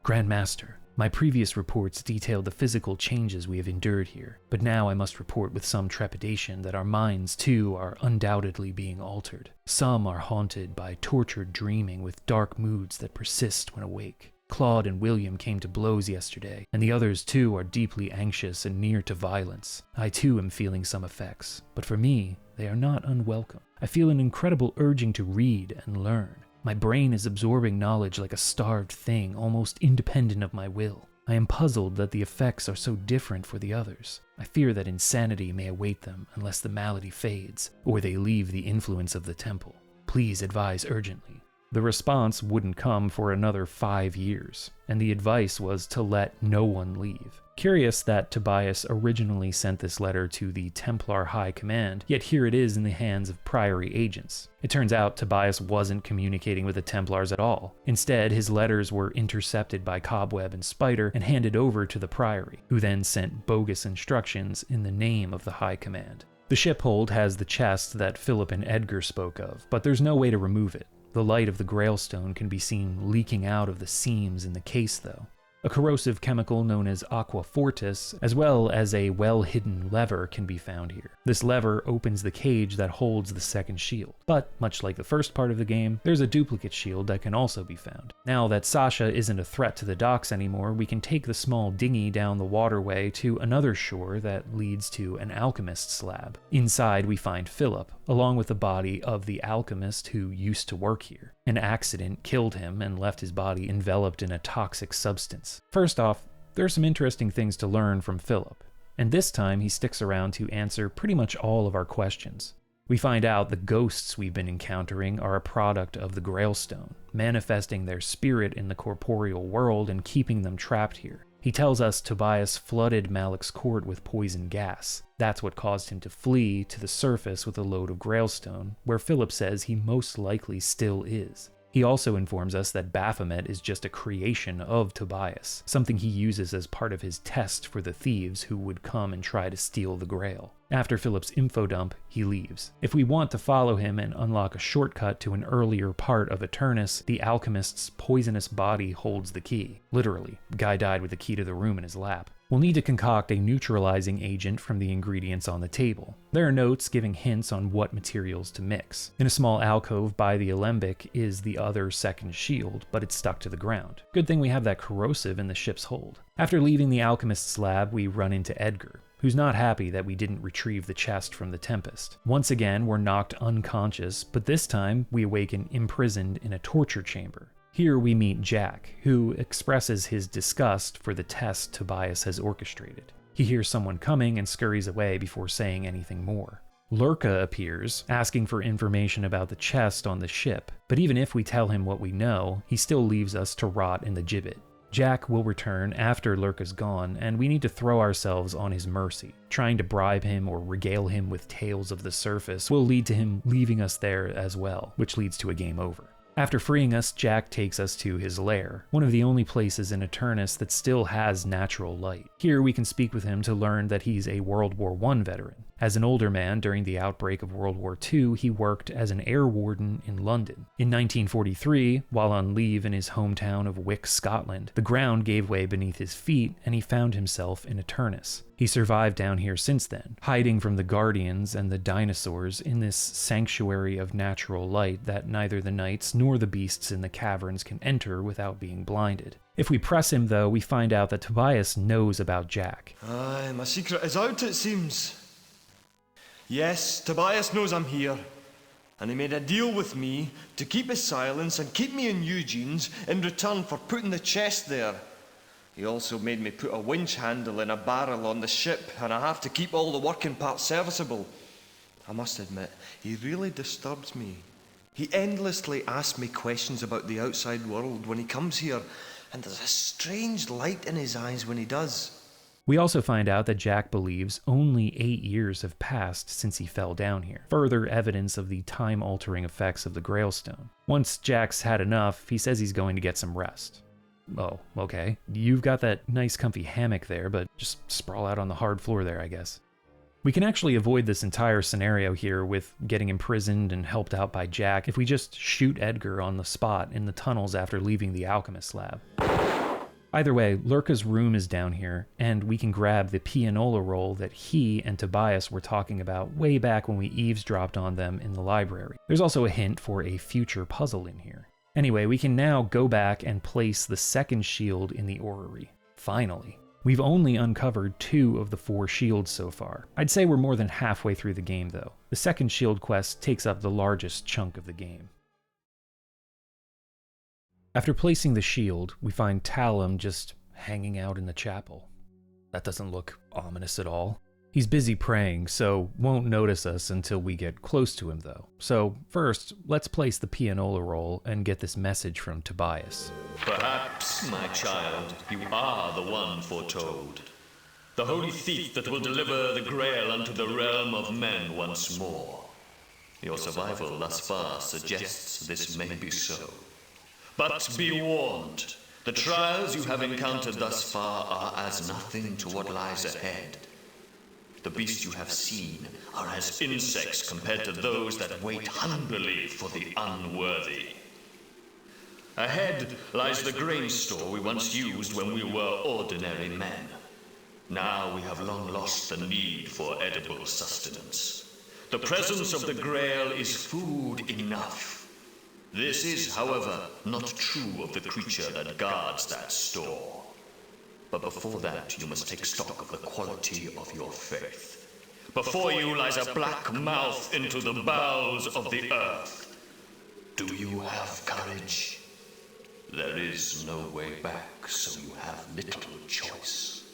Grandmaster, my previous reports detailed the physical changes we have endured here, but now I must report with some trepidation that our minds too are undoubtedly being altered. Some are haunted by tortured dreaming with dark moods that persist when awake. Claude and William came to blows yesterday, and the others too are deeply anxious and near to violence. I too am feeling some effects, but for me, they are not unwelcome. I feel an incredible urging to read and learn. My brain is absorbing knowledge like a starved thing, almost independent of my will. I am puzzled that the effects are so different for the others. I fear that insanity may await them unless the malady fades, or they leave the influence of the temple. Please advise urgently. The response wouldn't come for another 5 years, and the advice was to let no one leave. Curious that Tobias originally sent this letter to the Templar High Command, yet here it is in the hands of Priory agents. It turns out Tobias wasn't communicating with the Templars at all. Instead, his letters were intercepted by Cobweb and Spider and handed over to the Priory, who then sent bogus instructions in the name of the High Command. The ship hold has the chest that Philip and Edgar spoke of, but there's no way to remove it. The light of the Grailstone can be seen leaking out of the seams in the case, though. A corrosive chemical known as aqua fortis, as well as a well-hidden lever, can be found here. This lever opens the cage that holds the second shield. But, much like the first part of the game, there's a duplicate shield that can also be found. Now that Sasha isn't a threat to the docks anymore, we can take the small dinghy down the waterway to another shore that leads to an alchemist's lab. Inside, we find Philip, along with the body of the alchemist who used to work here. An accident killed him and left his body enveloped in a toxic substance. First off, there are some interesting things to learn from Philip, and this time he sticks around to answer pretty much all of our questions. We find out the ghosts we've been encountering are a product of the Grailstone, manifesting their spirit in the corporeal world and keeping them trapped here. He tells us Tobias flooded Malik's court with poison gas. That's what caused him to flee to the surface with a load of Grailstone, where Philip says he most likely still is. He also informs us that Baphomet is just a creation of Tobias, something he uses as part of his test for the thieves who would come and try to steal the Grail. After Philip's info dump, he leaves. If we want to follow him and unlock a shortcut to an earlier part of Aeternis, the alchemist's poisonous body holds the key. Literally, the guy died with the key to the room in his lap. We'll need to concoct a neutralizing agent from the ingredients on the table. There are notes giving hints on what materials to mix. In a small alcove by the alembic is the other second shield, but it's stuck to the ground. Good thing we have that corrosive in the ship's hold. After leaving the alchemist's lab, we run into Edgar, who's not happy that we didn't retrieve the chest from the Tempest. Once again, we're knocked unconscious, but this time we awaken imprisoned in a torture chamber. Here we meet Jack, who expresses his disgust for the test Tobias has orchestrated. He hears someone coming and scurries away before saying anything more. Lurka appears, asking for information about the chest on the ship, but even if we tell him what we know, he still leaves us to rot in the gibbet. Jack will return after Lurka's gone, and we need to throw ourselves on his mercy. Trying to bribe him or regale him with tales of the surface will lead to him leaving us there as well, which leads to a game over. After freeing us, Jack takes us to his lair, one of the only places in Aeternis that still has natural light. Here we can speak with him to learn that he's a World War I veteran. As an older man during the outbreak of World War II, he worked as an air warden in London. In 1943, while on leave in his hometown of Wick, Scotland, the ground gave way beneath his feet and he found himself in Aeternis. He survived down here since then, hiding from the Guardians and the dinosaurs in this sanctuary of natural light that neither the knights nor the beasts in the caverns can enter without being blinded. If we press him, though, we find out that Tobias knows about Jack. Aye, my secret is out, it seems. Yes, Tobias knows I'm here, and he made a deal with me to keep his silence and keep me in Eugene's in return for putting the chest there. He also made me put a winch handle in a barrel on the ship, and I have to keep all the working parts serviceable. I must admit, he really disturbs me. He endlessly asks me questions about the outside world when he comes here, and there's a strange light in his eyes when he does. We also find out that Jack believes only 8 years have passed since he fell down here, further evidence of the time-altering effects of the Grail Stone. Once Jack's had enough, he says he's going to get some rest. Oh, okay. You've got that nice comfy hammock there, but just sprawl out on the hard floor there, I guess. We can actually avoid this entire scenario here with getting imprisoned and helped out by Jack if we just shoot Edgar on the spot in the tunnels after leaving the alchemist lab. Either way, Lurka's room is down here, and we can grab the pianola roll that he and Tobias were talking about way back when we eavesdropped on them in the library. There's also a hint for a future puzzle in here. Anyway, we can now go back and place the second shield in the orrery. Finally. We've only uncovered 2 of the 4 shields so far. I'd say we're more than halfway through the game though. The second shield quest takes up the largest chunk of the game. After placing the shield, we find Talum just hanging out in the chapel. That doesn't look ominous at all. He's busy praying, so won't notice us until we get close to him though. So first, let's place the pianola roll and get this message from Tobias. Perhaps, my child, you are the one foretold. The holy thief that will deliver the Grail unto the realm of men once more. Your survival thus far suggests this may be so. But be warned, the trials you have encountered thus far are as nothing to what lies ahead. The beasts you have seen are as insects compared to those that wait hungrily for the unworthy. Ahead lies the grain store we once used when we were ordinary men. Now we have long lost the need for edible sustenance. The presence of the Grail is food enough. This is, however, not true of the creature that guards that store. But before that, you must take stock of the quality of your faith. Before you lies a black mouth into the bowels of the earth. Do you have courage? There is no way back, so you have little choice.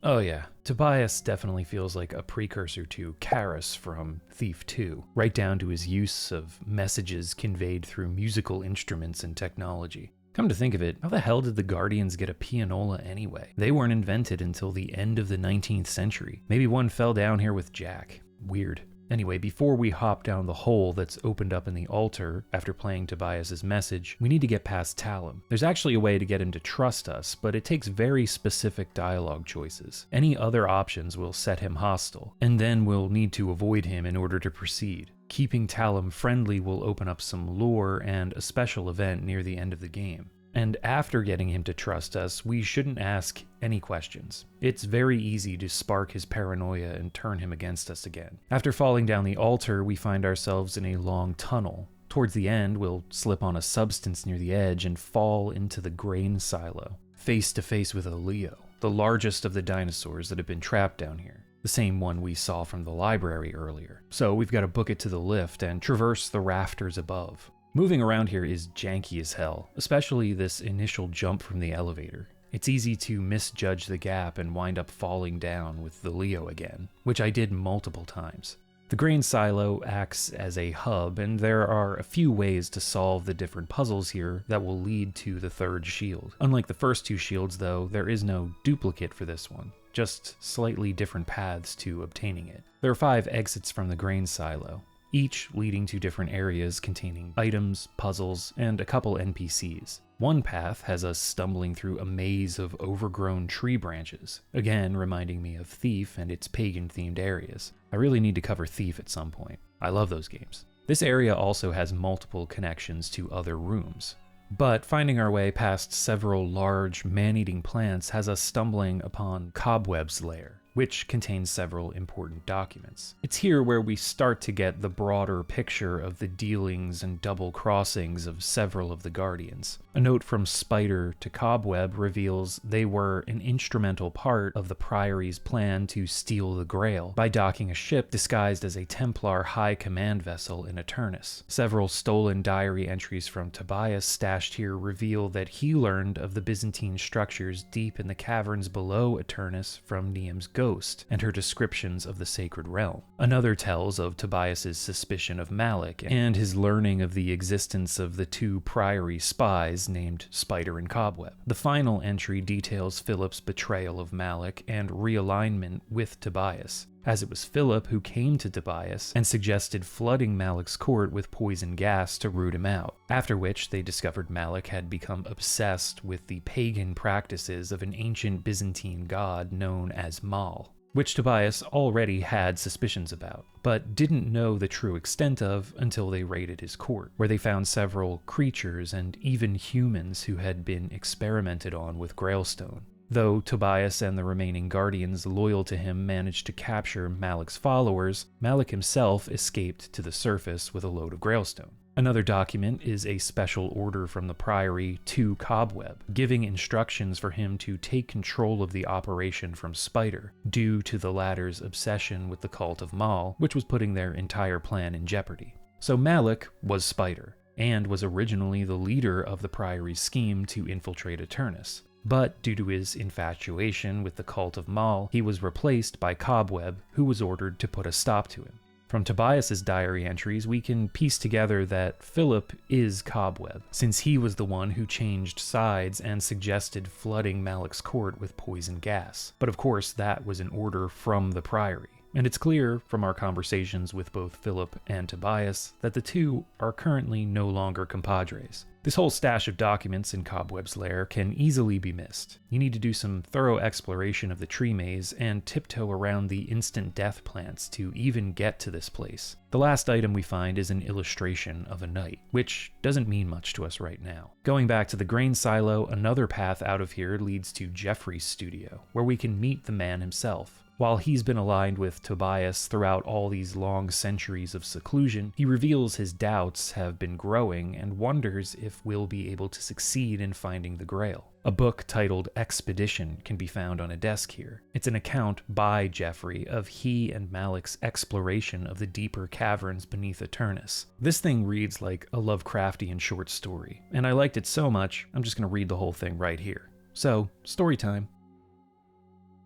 Oh yeah, Tobias definitely feels like a precursor to Karis from Thief 2, right down to his use of messages conveyed through musical instruments and technology. Come to think of it, how the hell did the Guardians get a pianola anyway? They weren't invented until the end of the 19th century. Maybe one fell down here with Jack. Weird. Anyway, before we hop down the hole that's opened up in the altar after playing Tobias's message, we need to get past Talum. There's actually a way to get him to trust us, but it takes very specific dialogue choices. Any other options will set him hostile, and then we'll need to avoid him in order to proceed. Keeping Talum friendly will open up some lore and a special event near the end of the game. And after getting him to trust us, we shouldn't ask any questions. It's very easy to spark his paranoia and turn him against us again. After falling down the altar, we find ourselves in a long tunnel. Towards the end, we'll slip on a substance near the edge and fall into the grain silo, face to face with a Leo, the largest of the dinosaurs that have been trapped down here. The same one we saw from the library earlier. So we've got to book it to the lift and traverse the rafters above. Moving around here is janky as hell, especially this initial jump from the elevator. It's easy to misjudge the gap and wind up falling down with the Leo again, which I did multiple times. The grain silo acts as a hub, and there are a few ways to solve the different puzzles here that will lead to the third shield. Unlike the first two shields though, there is no duplicate for this one, just slightly different paths to obtaining it. There are 5 exits from the grain silo, each leading to different areas containing items, puzzles, and a couple NPCs. One path has us stumbling through a maze of overgrown tree branches, again reminding me of Thief and its pagan-themed areas. I really need to cover Thief at some point. I love those games. This area also has multiple connections to other rooms. But finding our way past several large man-eating plants has us stumbling upon Cobweb's lair, which contains several important documents. It's here where we start to get the broader picture of the dealings and double crossings of several of the Guardians. A note from Spider to Cobweb reveals they were an instrumental part of the Priory's plan to steal the Grail by docking a ship disguised as a Templar high command vessel in Aeternis. Several stolen diary entries from Tobias stashed here reveal that he learned of the Byzantine structures deep in the caverns below Aeternis from Niam's ghost and her descriptions of the sacred realm. Another tells of Tobias's suspicion of Malik and his learning of the existence of the 2 Priory spies named Spider and Cobweb. The final entry details Philip's betrayal of Malik and realignment with Tobias, as it was Philip who came to Tobias and suggested flooding Malik's court with poison gas to root him out, after which they discovered Malik had become obsessed with the pagan practices of an ancient Byzantine god known as Mal, which Tobias already had suspicions about, but didn't know the true extent of until they raided his court, where they found several creatures and even humans who had been experimented on with Grailstone. Though Tobias and the remaining Guardians loyal to him managed to capture Malik's followers, Malik himself escaped to the surface with a load of Grailstone. Another document is a special order from the Priory to Cobweb, giving instructions for him to take control of the operation from Spider, due to the latter's obsession with the cult of Mal, which was putting their entire plan in jeopardy. So Malik was Spider, and was originally the leader of the Priory's scheme to infiltrate Aeternis. But due to his infatuation with the cult of Mal, he was replaced by Cobweb, who was ordered to put a stop to him. From Tobias's diary entries, we can piece together that Philip is Cobweb, since he was the one who changed sides and suggested flooding Malik's court with poison gas. But of course, that was an order from the Priory. And it's clear from our conversations with both Philip and Tobias that the two are currently no longer compadres. This whole stash of documents in Cobweb's lair can easily be missed. You need to do some thorough exploration of the tree maze and tiptoe around the instant death plants to even get to this place. The last item we find is an illustration of a knight, which doesn't mean much to us right now. Going back to the grain silo, another path out of here leads to Jeffrey's studio, where we can meet the man himself. While he's been aligned with Tobias throughout all these long centuries of seclusion, he reveals his doubts have been growing and wonders if we'll be able to succeed in finding the Grail. A book titled Expedition can be found on a desk here. It's an account by Jeffrey of he and Malik's exploration of the deeper caverns beneath Aeternis. This thing reads like a Lovecraftian short story, and I liked it so much, I'm just going to read the whole thing right here. So, story time.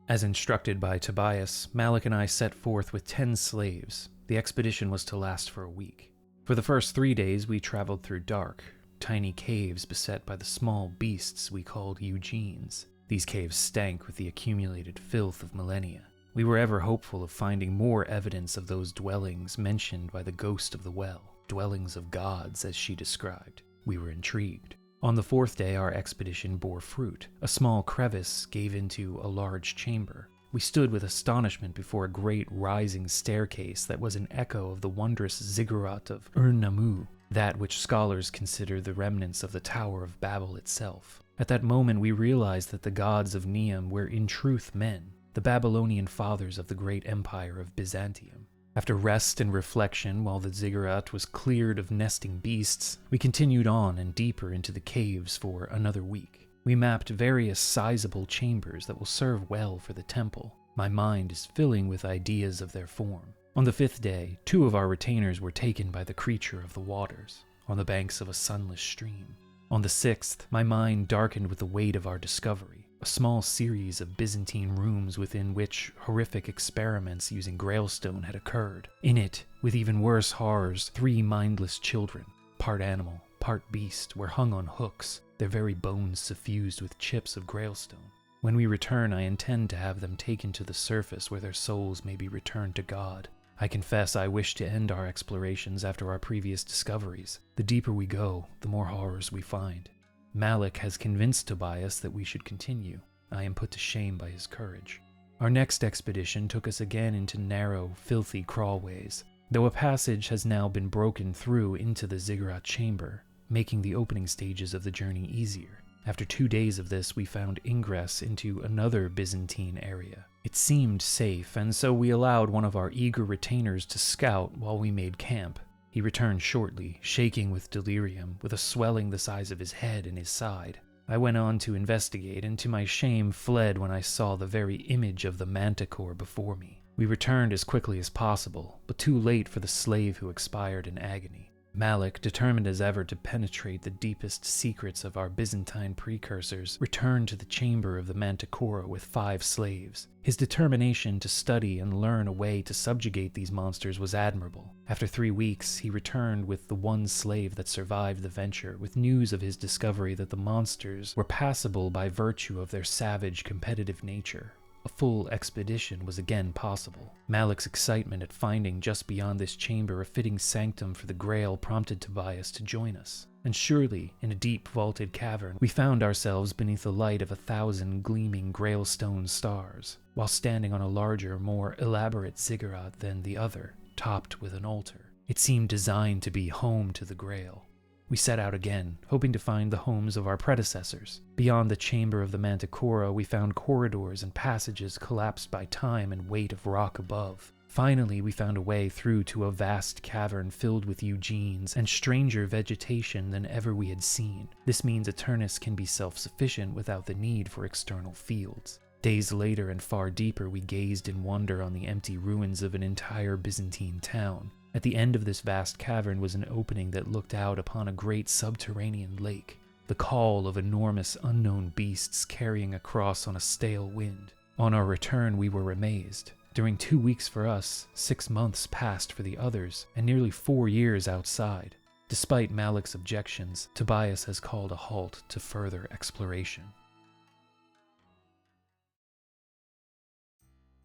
As instructed by Tobias, Malik and I set forth with 10 slaves. The expedition was to last for a week. For the first 3 days, we traveled through dark, tiny caves beset by the small beasts we called Eugenes. These caves stank with the accumulated filth of millennia. We were ever hopeful of finding more evidence of those dwellings mentioned by the ghost of the well, dwellings of gods as she described. We were intrigued. On the 4th day, our expedition bore fruit. A small crevice gave into a large chamber. We stood with astonishment before a great rising staircase that was an echo of the wondrous ziggurat of Ur-Nammu, that which scholars consider the remnants of the Tower of Babel itself. At that moment, we realized that the gods of Niam were in truth men, the Babylonian fathers of the great empire of Byzantium. After rest and reflection while the ziggurat was cleared of nesting beasts, we continued on and deeper into the caves for another week. We mapped various sizable chambers that will serve well for the temple. My mind is filling with ideas of their form. On the 5th day, 2 of our retainers were taken by the creature of the waters, on the banks of a sunless stream. On the 6th, my mind darkened with the weight of our discovery. a small series of Byzantine rooms within which horrific experiments using Grailstone had occurred. In it, with even worse horrors, 3 mindless children, part animal, part beast, were hung on hooks, their very bones suffused with chips of Grailstone. When we return, I intend to have them taken to the surface where their souls may be returned to God. I confess I wish to end our explorations after our previous discoveries. The deeper we go, the more horrors we find. Malik has convinced Tobias that we should continue. I am put to shame by his courage. Our next expedition took us again into narrow, filthy crawlways, though a passage has now been broken through into the ziggurat chamber, making the opening stages of the journey easier. After 2 days of this, we found ingress into another Byzantine area. It seemed safe, and so we allowed one of our eager retainers to scout while we made camp. He returned shortly, shaking with delirium, with a swelling the size of his head and his side. I went on to investigate, and to my shame fled when I saw the very image of the manticore before me. We returned as quickly as possible, but too late for the slave who expired in agony. Malik, determined as ever to penetrate the deepest secrets of our Byzantine precursors, returned to the chamber of the Manticora with 5 slaves. His determination to study and learn a way to subjugate these monsters was admirable. After 3 weeks, he returned with the 1 slave that survived the venture, with news of his discovery that the monsters were passable by virtue of their savage, competitive nature. A full expedition was again possible. Malik's excitement at finding just beyond this chamber a fitting sanctum for the Grail prompted Tobias to join us. And surely, in a deep vaulted cavern, we found ourselves beneath the light of 1,000 gleaming Grailstone stars, while standing on a larger, more elaborate ziggurat than the other, topped with an altar. It seemed designed to be home to the Grail. We set out again, hoping to find the homes of our predecessors. Beyond the chamber of the Manticora, we found corridors and passages collapsed by time and weight of rock above. Finally, we found a way through to a vast cavern filled with Eugenes and stranger vegetation than ever we had seen. This means Aeternis can be self-sufficient without the need for external fields. Days later and far deeper, we gazed in wonder on the empty ruins of an entire Byzantine town. At the end of this vast cavern was an opening that looked out upon a great subterranean lake, the call of enormous unknown beasts carrying across on a stale wind. On our return, we were amazed. During 2 weeks for us, 6 months passed for the others, and nearly 4 years outside. Despite Malik's objections, Tobias has called a halt to further exploration.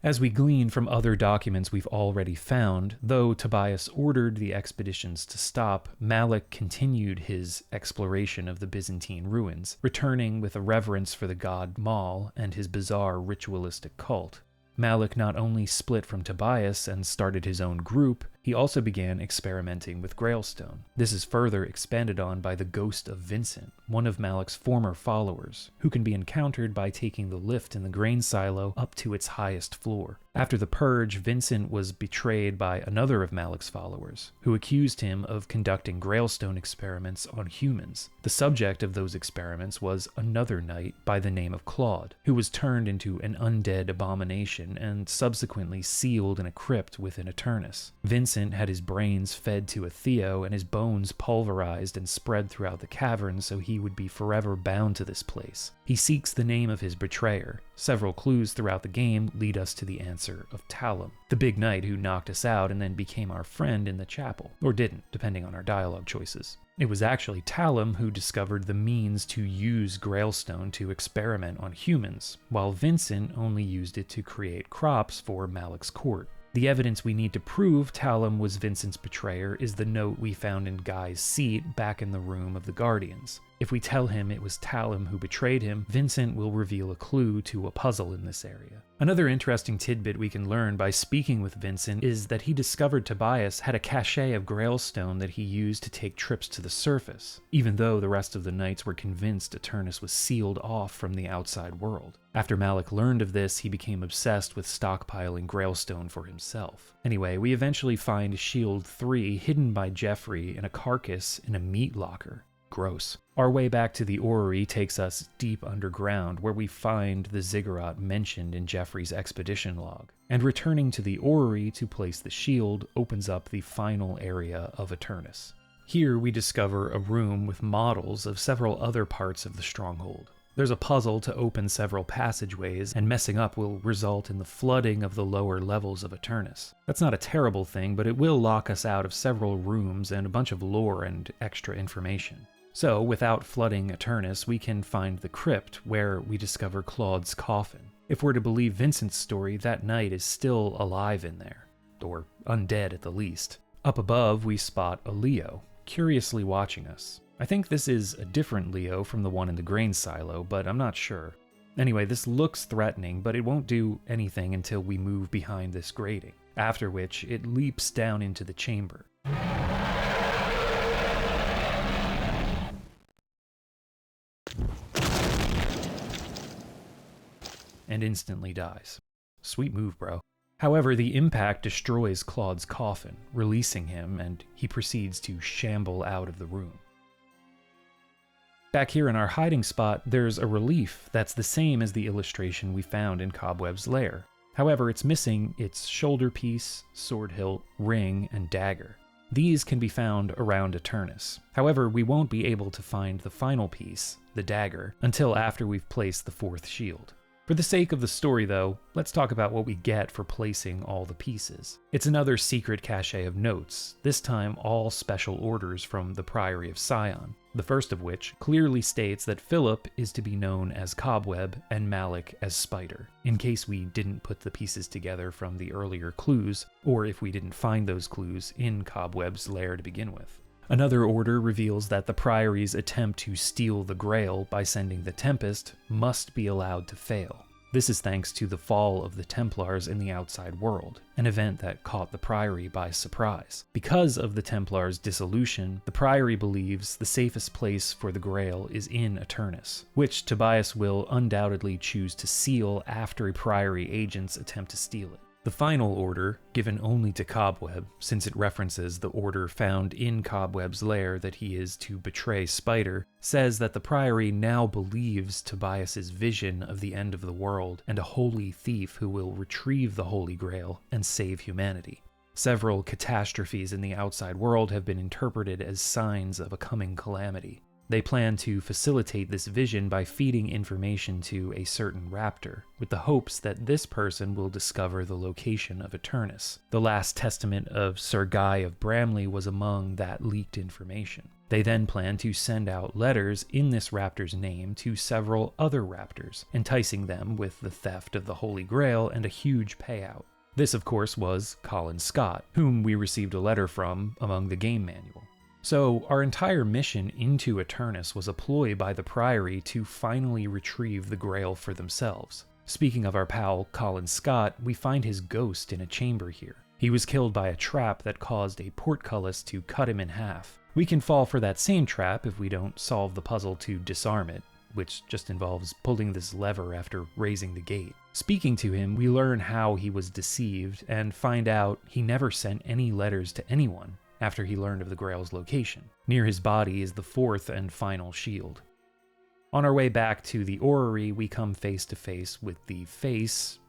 As we glean from other documents we've already found, though Tobias ordered the expeditions to stop, Malik continued his exploration of the Byzantine ruins, returning with a reverence for the god Maul and his bizarre ritualistic cult. Malik not only split from Tobias and started his own group, he also began experimenting with Grailstone. This is further expanded on by the ghost of Vincent, one of Malik's former followers, who can be encountered by taking the lift in the grain silo up to its highest floor. After the purge, Vincent was betrayed by another of Malik's followers, who accused him of conducting Grailstone experiments on humans. The subject of those experiments was another knight by the name of Claude, who was turned into an undead abomination and subsequently sealed in a crypt within Aeternis. Vincent had his brains fed to a Theo and his bones pulverized and spread throughout the cavern so he would be forever bound to this place. He seeks the name of his betrayer. Several clues throughout the game lead us to the answer of Talum, the big knight who knocked us out and then became our friend in the chapel, or didn't, depending on our dialogue choices. It was actually Talum who discovered the means to use Grailstone to experiment on humans, while Vincent only used it to create crops for Malik's court. The evidence we need to prove Talum was Vincent's betrayer is the note we found in Guy's seat back in the room of the Guardians. If we tell him it was Talum who betrayed him, Vincent will reveal a clue to a puzzle in this area. Another interesting tidbit we can learn by speaking with Vincent is that he discovered Tobias had a cache of Grailstone that he used to take trips to the surface, even though the rest of the knights were convinced Aeternis was sealed off from the outside world. After Malik learned of this, he became obsessed with stockpiling Grailstone for himself. Anyway, we eventually find Shield 3 hidden by Jeffrey in a carcass in a meat locker. Gross. Our way back to the orrery takes us deep underground, where we find the ziggurat mentioned in Jeffrey's expedition log. And returning to the orrery to place the shield opens up the final area of Aeternis. Here we discover a room with models of several other parts of the stronghold. There's a puzzle to open several passageways, and messing up will result in the flooding of the lower levels of Aeternis. That's not a terrible thing, but it will lock us out of several rooms and a bunch of lore and extra information. So, without flooding Aeternis, we can find the crypt, where we discover Claude's coffin. If we're to believe Vincent's story, that knight is still alive in there. Or undead at the least. Up above, we spot a Leo, curiously watching us. I think this is a different Leo from the one in the grain silo, but I'm not sure. Anyway, this looks threatening, but it won't do anything until we move behind this grating, after which it leaps down into the chamber. And instantly dies. Sweet move, bro. However, the impact destroys Claude's coffin, releasing him, and he proceeds to shamble out of the room. Back here in our hiding spot, there's a relief that's the same as the illustration we found in Cobweb's lair. However, it's missing its shoulder piece, sword hilt, ring, and dagger. These can be found around Aeternis. However, we won't be able to find the final piece, the dagger, until after we've placed the fourth shield. For the sake of the story, though, let's talk about what we get for placing all the pieces. It's another secret cache of notes, this time all special orders from the Priory of Sion, the first of which clearly states that Philip is to be known as Cobweb and Malik as Spider, in case we didn't put the pieces together from the earlier clues, or if we didn't find those clues in Cobweb's lair to begin with. Another order reveals that the Priory's attempt to steal the Grail by sending the Tempest must be allowed to fail. This is thanks to the fall of the Templars in the outside world, an event that caught the Priory by surprise. Because of the Templars' dissolution, the Priory believes the safest place for the Grail is in Aeternis, which Tobias will undoubtedly choose to seal after Priory agents attempt to steal it. The final order, given only to Cobweb, since it references the order found in Cobweb's lair that he is to betray Spider, says that the Priory now believes Tobias's vision of the end of the world and a holy thief who will retrieve the Holy Grail and save humanity. Several catastrophes in the outside world have been interpreted as signs of a coming calamity. They plan to facilitate this vision by feeding information to a certain Raptor, with the hopes that this person will discover the location of Aeternis. The last testament of Sir Guy of Bramley was among that leaked information. They then plan to send out letters in this Raptor's name to several other Raptors, enticing them with the theft of the Holy Grail and a huge payout. This, of course, was Colin Scott, whom we received a letter from among the game manual. So, our entire mission into Aeternis was a ploy by the Priory to finally retrieve the Grail for themselves. Speaking of our pal Colin Scott, we find his ghost in a chamber here. He was killed by a trap that caused a portcullis to cut him in half. We can fall for that same trap if we don't solve the puzzle to disarm it, which just involves pulling this lever after raising the gate. Speaking to him, we learn how he was deceived and find out he never sent any letters to anyone after he learned of the Grail's location. Near his body is the fourth and final shield. On our way back to the orrery, we come face to face with the face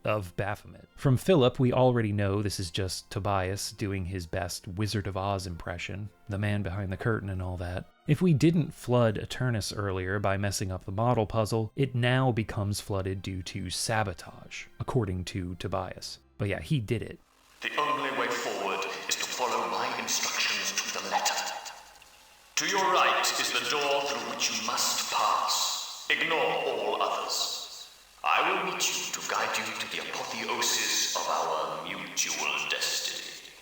of Baphomet. From Philip, we already know this is just Tobias doing his best Wizard of Oz impression, the man behind the curtain and all that. If we didn't flood Aeternis earlier by messing up the model puzzle, it now becomes flooded due to sabotage, according to Tobias. But yeah, he did it. The only way forward is to follow my instructions to the letter. To your right is the door through which you must pass. Ignore all others. I will meet you to guide you to the apotheosis of our mutual destiny.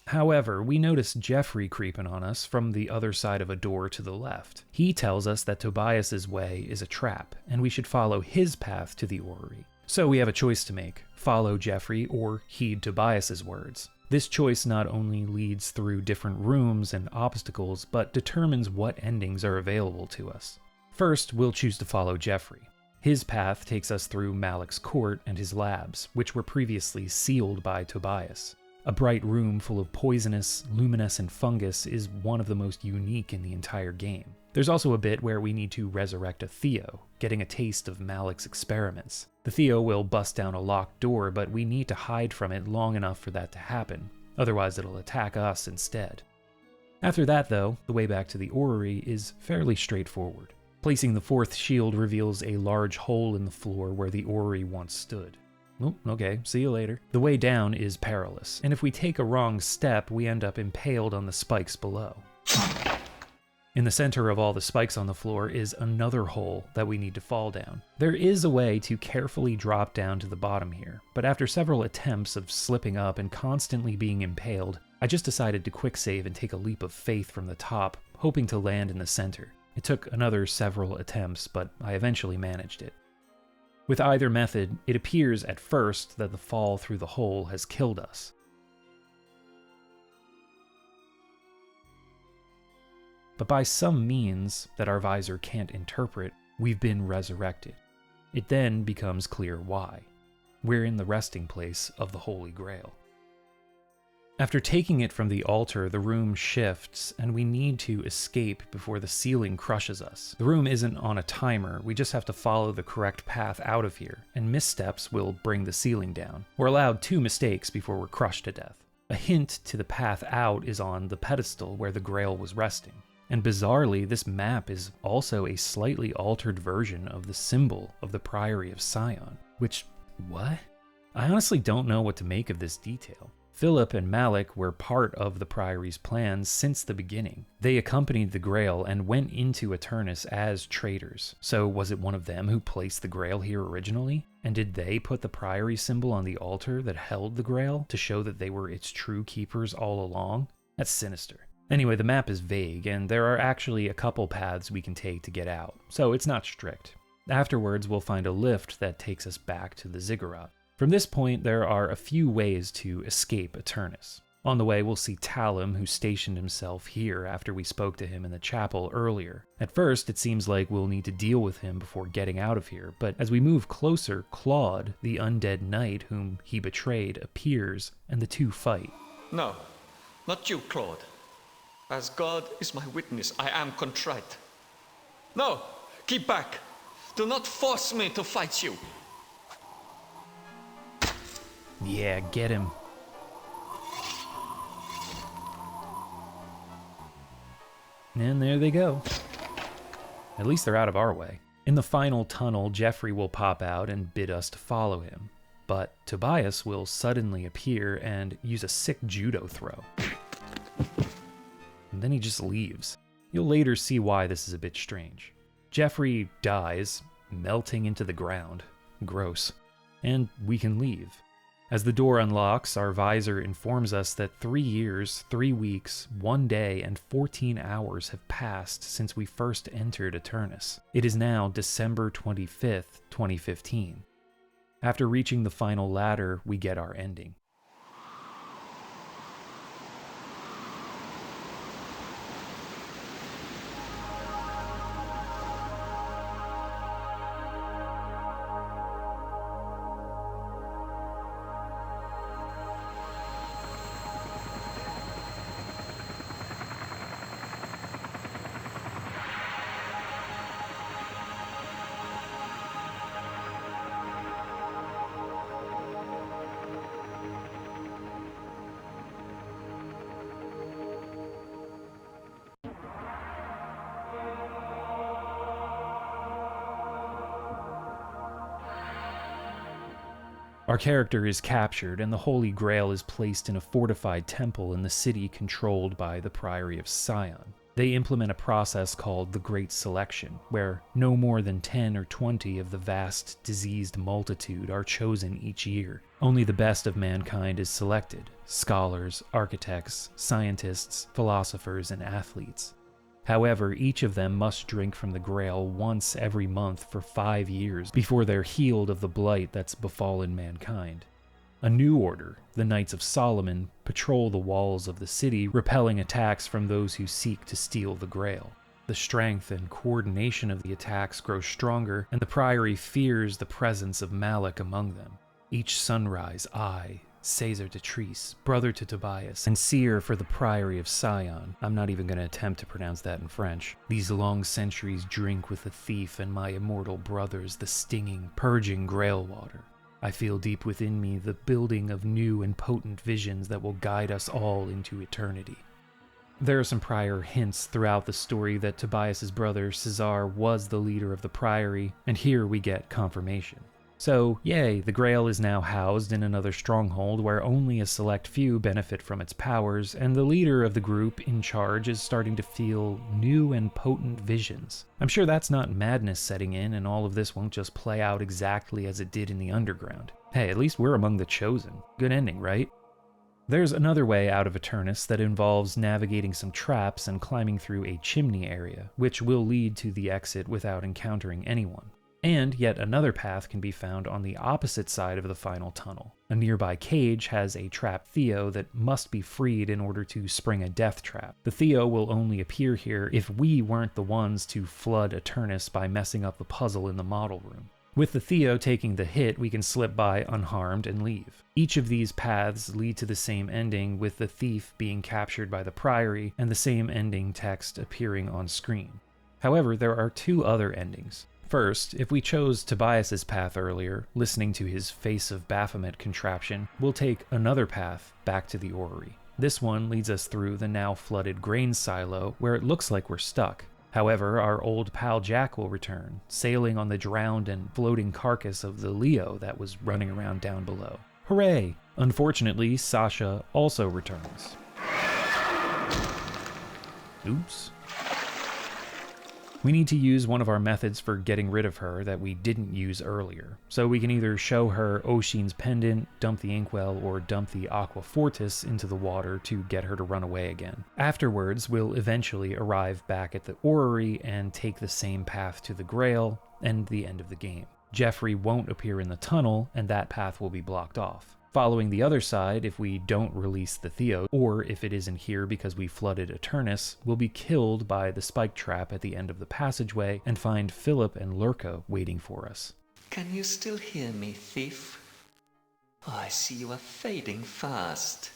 However, we notice Jeffrey creeping on us from the other side of a door to the left. He tells us that Tobias's way is a trap, and we should follow his path to the orrery. So we have a choice to make: follow Jeffrey or heed Tobias's words. This choice not only leads through different rooms and obstacles, but determines what endings are available to us. First, we'll choose to follow Jeffrey. His path takes us through Malik's court and his labs, which were previously sealed by Tobias. A bright room full of poisonous, luminescent fungus is one of the most unique in the entire game. There's also a bit where we need to resurrect a Theo, getting a taste of Malik's experiments. The Theo will bust down a locked door, but we need to hide from it long enough for that to happen, otherwise it'll attack us instead. After that though, the way back to the orrery is fairly straightforward. Placing the fourth shield reveals a large hole in the floor where the orrery once stood. Oh, okay, see you later. The way down is perilous, and if we take a wrong step, we end up impaled on the spikes below. In the center of all the spikes on the floor is another hole that we need to fall down. There is a way to carefully drop down to the bottom here, but after several attempts of slipping up and constantly being impaled, I just decided to quick save and take a leap of faith from the top, hoping to land in the center. It took another several attempts, but I eventually managed it. With either method, it appears at first that the fall through the hole has killed us. But by some means that our visor can't interpret, we've been resurrected. It then becomes clear why. We're in the resting place of the Holy Grail. After taking it from the altar, the room shifts, and we need to escape before the ceiling crushes us. The room isn't on a timer, we just have to follow the correct path out of here, and missteps will bring the ceiling down. We're allowed 2 mistakes before we're crushed to death. A hint to the path out is on the pedestal where the Grail was resting. And bizarrely, this map is also a slightly altered version of the symbol of the Priory of Sion. Which, what? I honestly don't know what to make of this detail. Philip and Malik were part of the Priory's plans since the beginning. They accompanied the Grail and went into Aeternis as traitors. So was it one of them who placed the Grail here originally? And did they put the Priory symbol on the altar that held the Grail to show that they were its true keepers all along? That's sinister. Anyway, the map is vague, and there are actually a couple paths we can take to get out, so it's not strict. Afterwards, we'll find a lift that takes us back to the ziggurat. From this point, there are a few ways to escape Aeternis. On the way, we'll see Talim, who stationed himself here after we spoke to him in the chapel earlier. At first, it seems like we'll need to deal with him before getting out of here, but as we move closer, Claude, the undead knight whom he betrayed, appears, and the two fight. No, not you, Claude. As God is my witness, I am contrite. No, keep back. Do not force me to fight you. Yeah, get him. And there they go. At least they're out of our way. In the final tunnel, Jeffrey will pop out and bid us to follow him. But Tobias will suddenly appear and use a sick judo throw. And then he just leaves. You'll later see why this is a bit strange. Jeffrey dies, melting into the ground. Gross. And we can leave. As the door unlocks, our visor informs us that 3 years, 3 weeks, 1 day, and 14 hours have passed since we first entered Aeternis. It is now December 25th, 2015. After reaching the final ladder, we get our ending. Our character is captured, and the Holy Grail is placed in a fortified temple in the city controlled by the Priory of Sion. They implement a process called the Great Selection, where no more than 10 or 20 of the vast, diseased multitude are chosen each year. Only the best of mankind is selected: scholars, architects, scientists, philosophers, and athletes. However, each of them must drink from the Grail once every month for 5 years before they're healed of the blight that's befallen mankind. A new order, the Knights of Solomon, patrol the walls of the city, repelling attacks from those who seek to steal the Grail. The strength and coordination of the attacks grow stronger, and the Priory fears the presence of Malik among them. Each sunrise, I, Caesar de Treese, brother to Tobias, and seer for the Priory of Sion. I'm not even going to attempt to pronounce that in French. These long centuries drink with the thief and my immortal brothers the stinging, purging Grail water. I feel deep within me the building of new and potent visions that will guide us all into eternity. There are some prior hints throughout the story that Tobias's brother Cesar was the leader of the Priory, and here we get confirmation. So, yay, the Grail is now housed in another stronghold where only a select few benefit from its powers, and the leader of the group in charge is starting to feel new and potent visions. I'm sure that's not madness setting in, and all of this won't just play out exactly as it did in the underground. Hey, at least we're among the chosen. Good ending, right? There's another way out of Aeternis that involves navigating some traps and climbing through a chimney area, which will lead to the exit without encountering anyone. And yet another path can be found on the opposite side of the final tunnel. A nearby cage has a trapped Theo that must be freed in order to spring a death trap. The Theo will only appear here if we weren't the ones to flood Aeternis by messing up the puzzle in the model room. With the Theo taking the hit, we can slip by unharmed and leave. Each of these paths lead to the same ending, with the thief being captured by the Priory and the same ending text appearing on screen. However, there are two other endings. First, if we chose Tobias's path earlier, listening to his Face of Baphomet contraption, we'll take another path back to the orrery. This one leads us through the now flooded grain silo, where it looks like we're stuck. However, our old pal Jack will return, sailing on the drowned and floating carcass of the Leo that was running around down below. Hooray! Unfortunately, Sasha also returns. Oops. We need to use one of our methods for getting rid of her that we didn't use earlier. So we can either show her Oshin's pendant, dump the inkwell, or dump the aqua fortis into the water to get her to run away again. Afterwards, we'll eventually arrive back at the orrery and take the same path to the Grail and the end of the game. Jeffrey won't appear in the tunnel, and that path will be blocked off. Following the other side, if we don't release the Theo, or if it isn't here because we flooded Aeternis, we'll be killed by the spike trap at the end of the passageway and find Philip and Lurka waiting for us. Can you still hear me, thief? Oh, I see you are fading fast.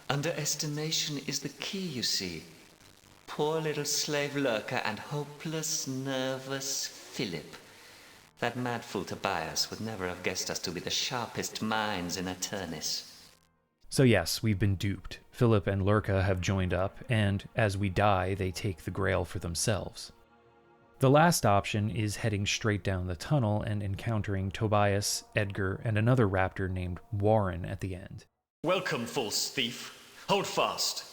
Underestimation is the key, you see. Poor little slave Lurka and hopeless, nervous Philip. That mad fool Tobias would never have guessed us to be the sharpest minds in Aeternis. So yes, we've been duped. Philip and Lurka have joined up, and as we die, they take the Grail for themselves. The last option is heading straight down the tunnel and encountering Tobias, Edgar, and another raptor named Warren at the end. Welcome, false thief. Hold fast.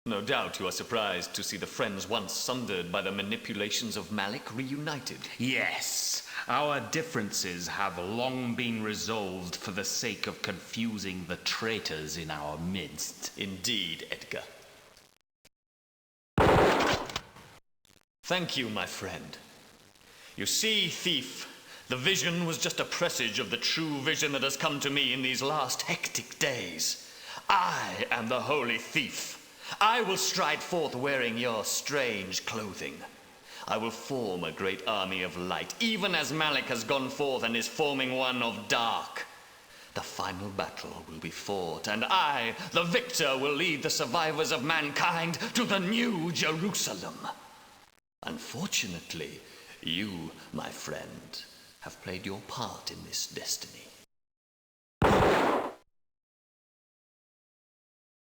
No doubt you are surprised to see the friends once sundered by the manipulations of Malik reunited. Yes, our differences have long been resolved for the sake of confusing the traitors in our midst. Indeed, Edgar. Thank you, my friend. You see, thief, the vision was just a presage of the true vision that has come to me in these last hectic days. I am the holy thief. I will stride forth wearing your strange clothing. I will form a great army of light, even as Malik has gone forth and is forming one of dark. The final battle will be fought, and I, the victor, will lead the survivors of mankind to the new Jerusalem. Unfortunately, you, my friend, have played your part in this destiny.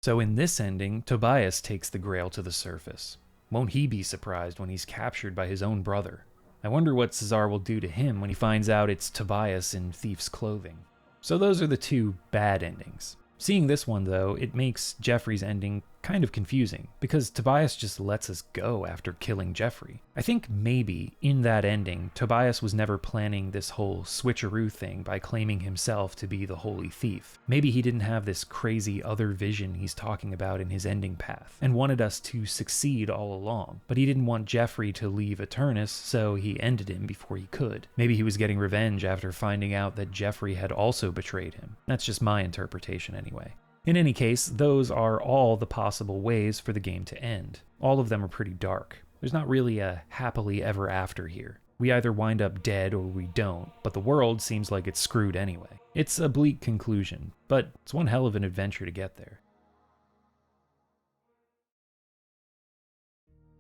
So in this ending, Tobias takes the Grail to the surface. Won't he be surprised when he's captured by his own brother? I wonder what Cesar will do to him when he finds out it's Tobias in thief's clothing. So those are the two bad endings. Seeing this one, though, it makes Jeffrey's ending kind of confusing, because Tobias just lets us go after killing Jeffrey. I think maybe, in that ending, Tobias was never planning this whole switcheroo thing by claiming himself to be the holy thief. Maybe he didn't have this crazy other vision he's talking about in his ending path, and wanted us to succeed all along, but he didn't want Jeffrey to leave Aeternis, so he ended him before he could. Maybe he was getting revenge after finding out that Jeffrey had also betrayed him. That's just my interpretation anyway. In any case, those are all the possible ways for the game to end. All of them are pretty dark. There's not really a happily ever after here. We either wind up dead or we don't, but the world seems like it's screwed anyway. It's a bleak conclusion, but it's one hell of an adventure to get there.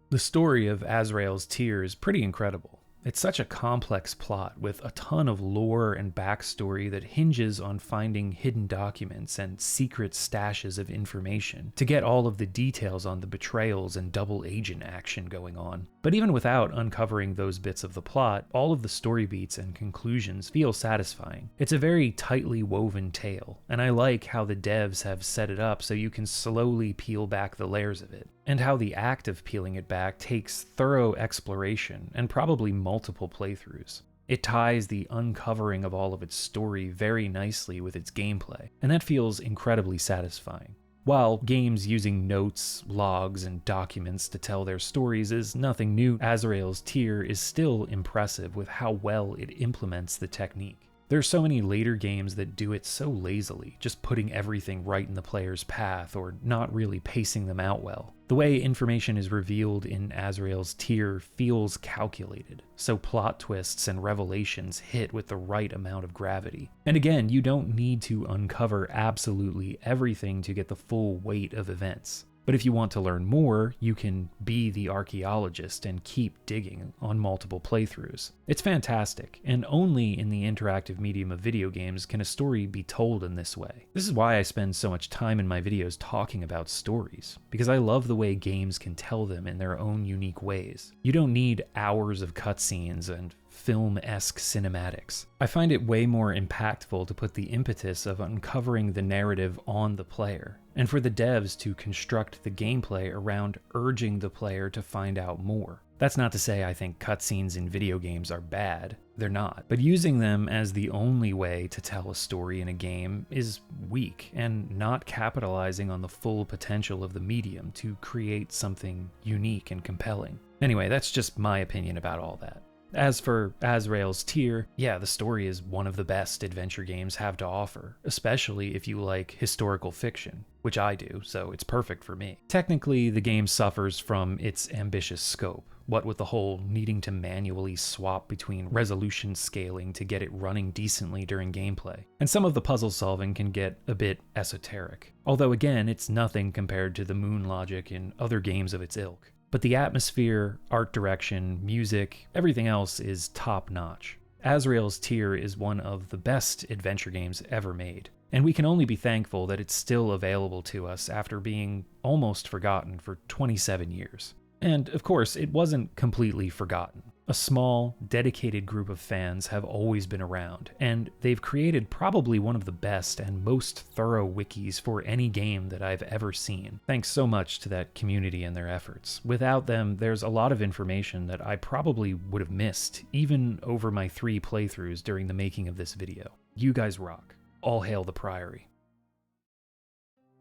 The story of Azrael's tear is pretty incredible. It's such a complex plot with a ton of lore and backstory that hinges on finding hidden documents and secret stashes of information to get all of the details on the betrayals and double agent action going on. But even without uncovering those bits of the plot, all of the story beats and conclusions feel satisfying. It's a very tightly woven tale, and I like how the devs have set it up so you can slowly peel back the layers of it, and how the act of peeling it back takes thorough exploration and probably multiple playthroughs. It ties the uncovering of all of its story very nicely with its gameplay, and that feels incredibly satisfying. While games using notes, logs, and documents to tell their stories is nothing new, Azrael's Tear is still impressive with how well it implements the technique. There are so many later games that do it so lazily, just putting everything right in the player's path or not really pacing them out well. The way information is revealed in Azrael's Tear feels calculated, so plot twists and revelations hit with the right amount of gravity. And again, you don't need to uncover absolutely everything to get the full weight of events. But if you want to learn more, you can be the archaeologist and keep digging on multiple playthroughs. It's fantastic, and only in the interactive medium of video games can a story be told in this way. This is why I spend so much time in my videos talking about stories, because I love the way games can tell them in their own unique ways. You don't need hours of cutscenes and film-esque cinematics. I find it way more impactful to put the impetus of uncovering the narrative on the player, and for the devs to construct the gameplay around urging the player to find out more. That's not to say I think cutscenes in video games are bad, they're not, but using them as the only way to tell a story in a game is weak and not capitalizing on the full potential of the medium to create something unique and compelling. Anyway, that's just my opinion about all that. As for Azrael's Tear, yeah, the story is one of the best adventure games have to offer, especially if you like historical fiction, which I do, so it's perfect for me. Technically, the game suffers from its ambitious scope, what with the whole needing to manually swap between resolution scaling to get it running decently during gameplay. And some of the puzzle solving can get a bit esoteric, although again, it's nothing compared to the moon logic in other games of its ilk. But the atmosphere, art direction, music, everything else is top-notch. Azrael's Tear is one of the best adventure games ever made, and we can only be thankful that it's still available to us after being almost forgotten for 27 years. And of course, it wasn't completely forgotten. A small, dedicated group of fans have always been around, and they've created probably one of the best and most thorough wikis for any game that I've ever seen. Thanks so much to that community and their efforts. Without them, there's a lot of information that I probably would have missed, even over my 3 playthroughs during the making of this video. You guys rock. All hail the Priory.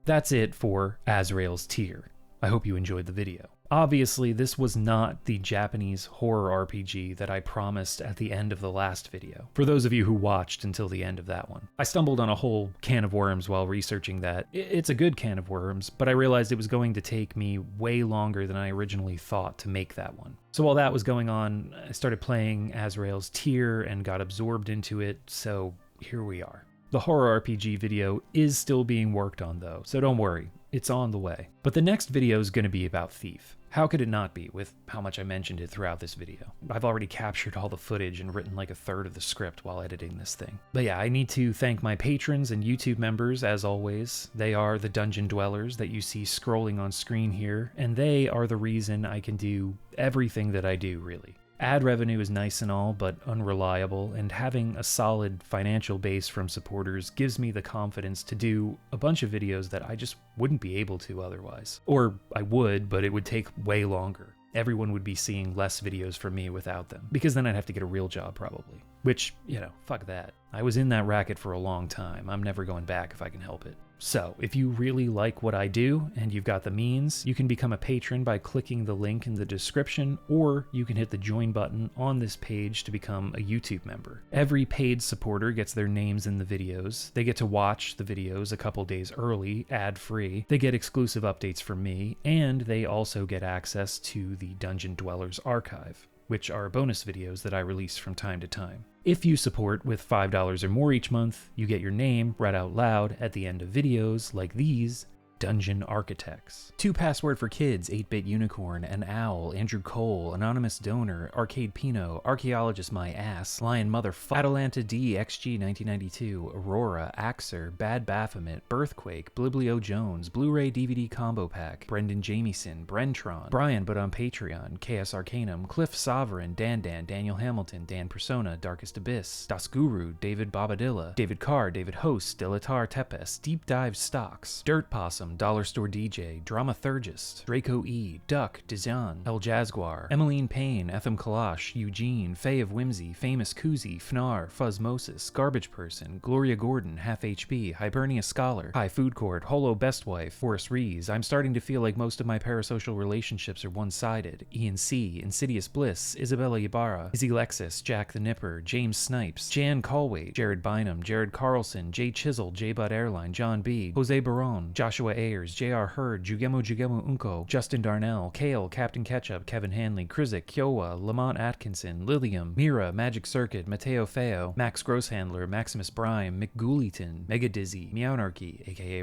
That's it for Azrael's Tear. I hope you enjoyed the video. Obviously, this was not the Japanese horror RPG that I promised at the end of the last video, for those of you who watched until the end of that one. I stumbled on a whole can of worms while researching that. It's a good can of worms, but I realized it was going to take me way longer than I originally thought to make that one. So while that was going on, I started playing Azrael's Tear and got absorbed into it, so here we are. The horror RPG video is still being worked on though, so don't worry, it's on the way. But the next video is going to be about Thief. How could it not be, with how much I mentioned it throughout this video? I've already captured all the footage and written like a third of the script while editing this thing. But yeah, I need to thank my patrons and YouTube members, as always. They are the dungeon dwellers that you see scrolling on screen here, and they are the reason I can do everything that I do, really. Ad revenue is nice and all, but unreliable, and having a solid financial base from supporters gives me the confidence to do a bunch of videos that I just wouldn't be able to otherwise. Or I would, but it would take way longer. Everyone would be seeing less videos from me without them, because then I'd have to get a real job probably. Which, you know, fuck that. I was in that racket for a long time. I'm never going back if I can help it. So, if you really like what I do, and you've got the means, you can become a patron by clicking the link in the description, or you can hit the join button on this page to become a YouTube member. Every paid supporter gets their names in the videos, they get to watch the videos a couple days early, ad-free, they get exclusive updates from me, and they also get access to the Dungeon Dwellers archive, which are bonus videos that I release from time to time. If you support with $5 or more each month, you get your name read out loud at the end of videos like these Dungeon Architects. 2 Password for Kids, 8-Bit Unicorn, An Owl, Andrew Cole, Anonymous Donor, Arcade Pino, Archaeologist My Ass, Lion Motherfucker, Atalanta D, XG 1992, Aurora, Axer, Bad Baphomet, Birthquake, Bliblio Jones, Blu-ray DVD Combo Pack, Brendan Jamieson, Brentron, Brian but on Patreon, KS Arcanum, Cliff Sovereign, Dan, Daniel Hamilton, Dan Persona, Darkest Abyss, Das Guru, David Bobadilla, David Carr, David Host, Dilatar Tepes, Deep Dive Stocks, Dirt Possum, Dollar Store DJ, Dramathurgist, Draco E, Duck, Dijon, El Jaguar, Emmeline Payne, Etham Kalash, Eugene, Faye of Whimsy, Famous Koozie, Fnar, Fuzzmosis, Garbage Person, Gloria Gordon, Half HP, Hibernia Scholar, High Food Court, Holo Best Wife, Horace Rees, I'm starting to feel like most of my parasocial relationships are one-sided, Ian C, Insidious Bliss, Isabella Ibarra, Izzy Lexus, Jack the Nipper, James Snipes, Jan Colway, Jared Bynum, Jared Carlson, Jay Chisel, J-Bud Airline, John B, Jose Baron, Joshua Ayers, J.R. Hurd, Jugemo Unko, Justin Darnell, Kale, Captain Ketchup, Kevin Hanley, Krizik, Kiowa, Lamont Atkinson, Lilium, Mira, Magic Circuit, Mateo Feo, Max Grosshandler, Maximus Brime, McGooleyton, Mega Dizzy, Meownarchy, aka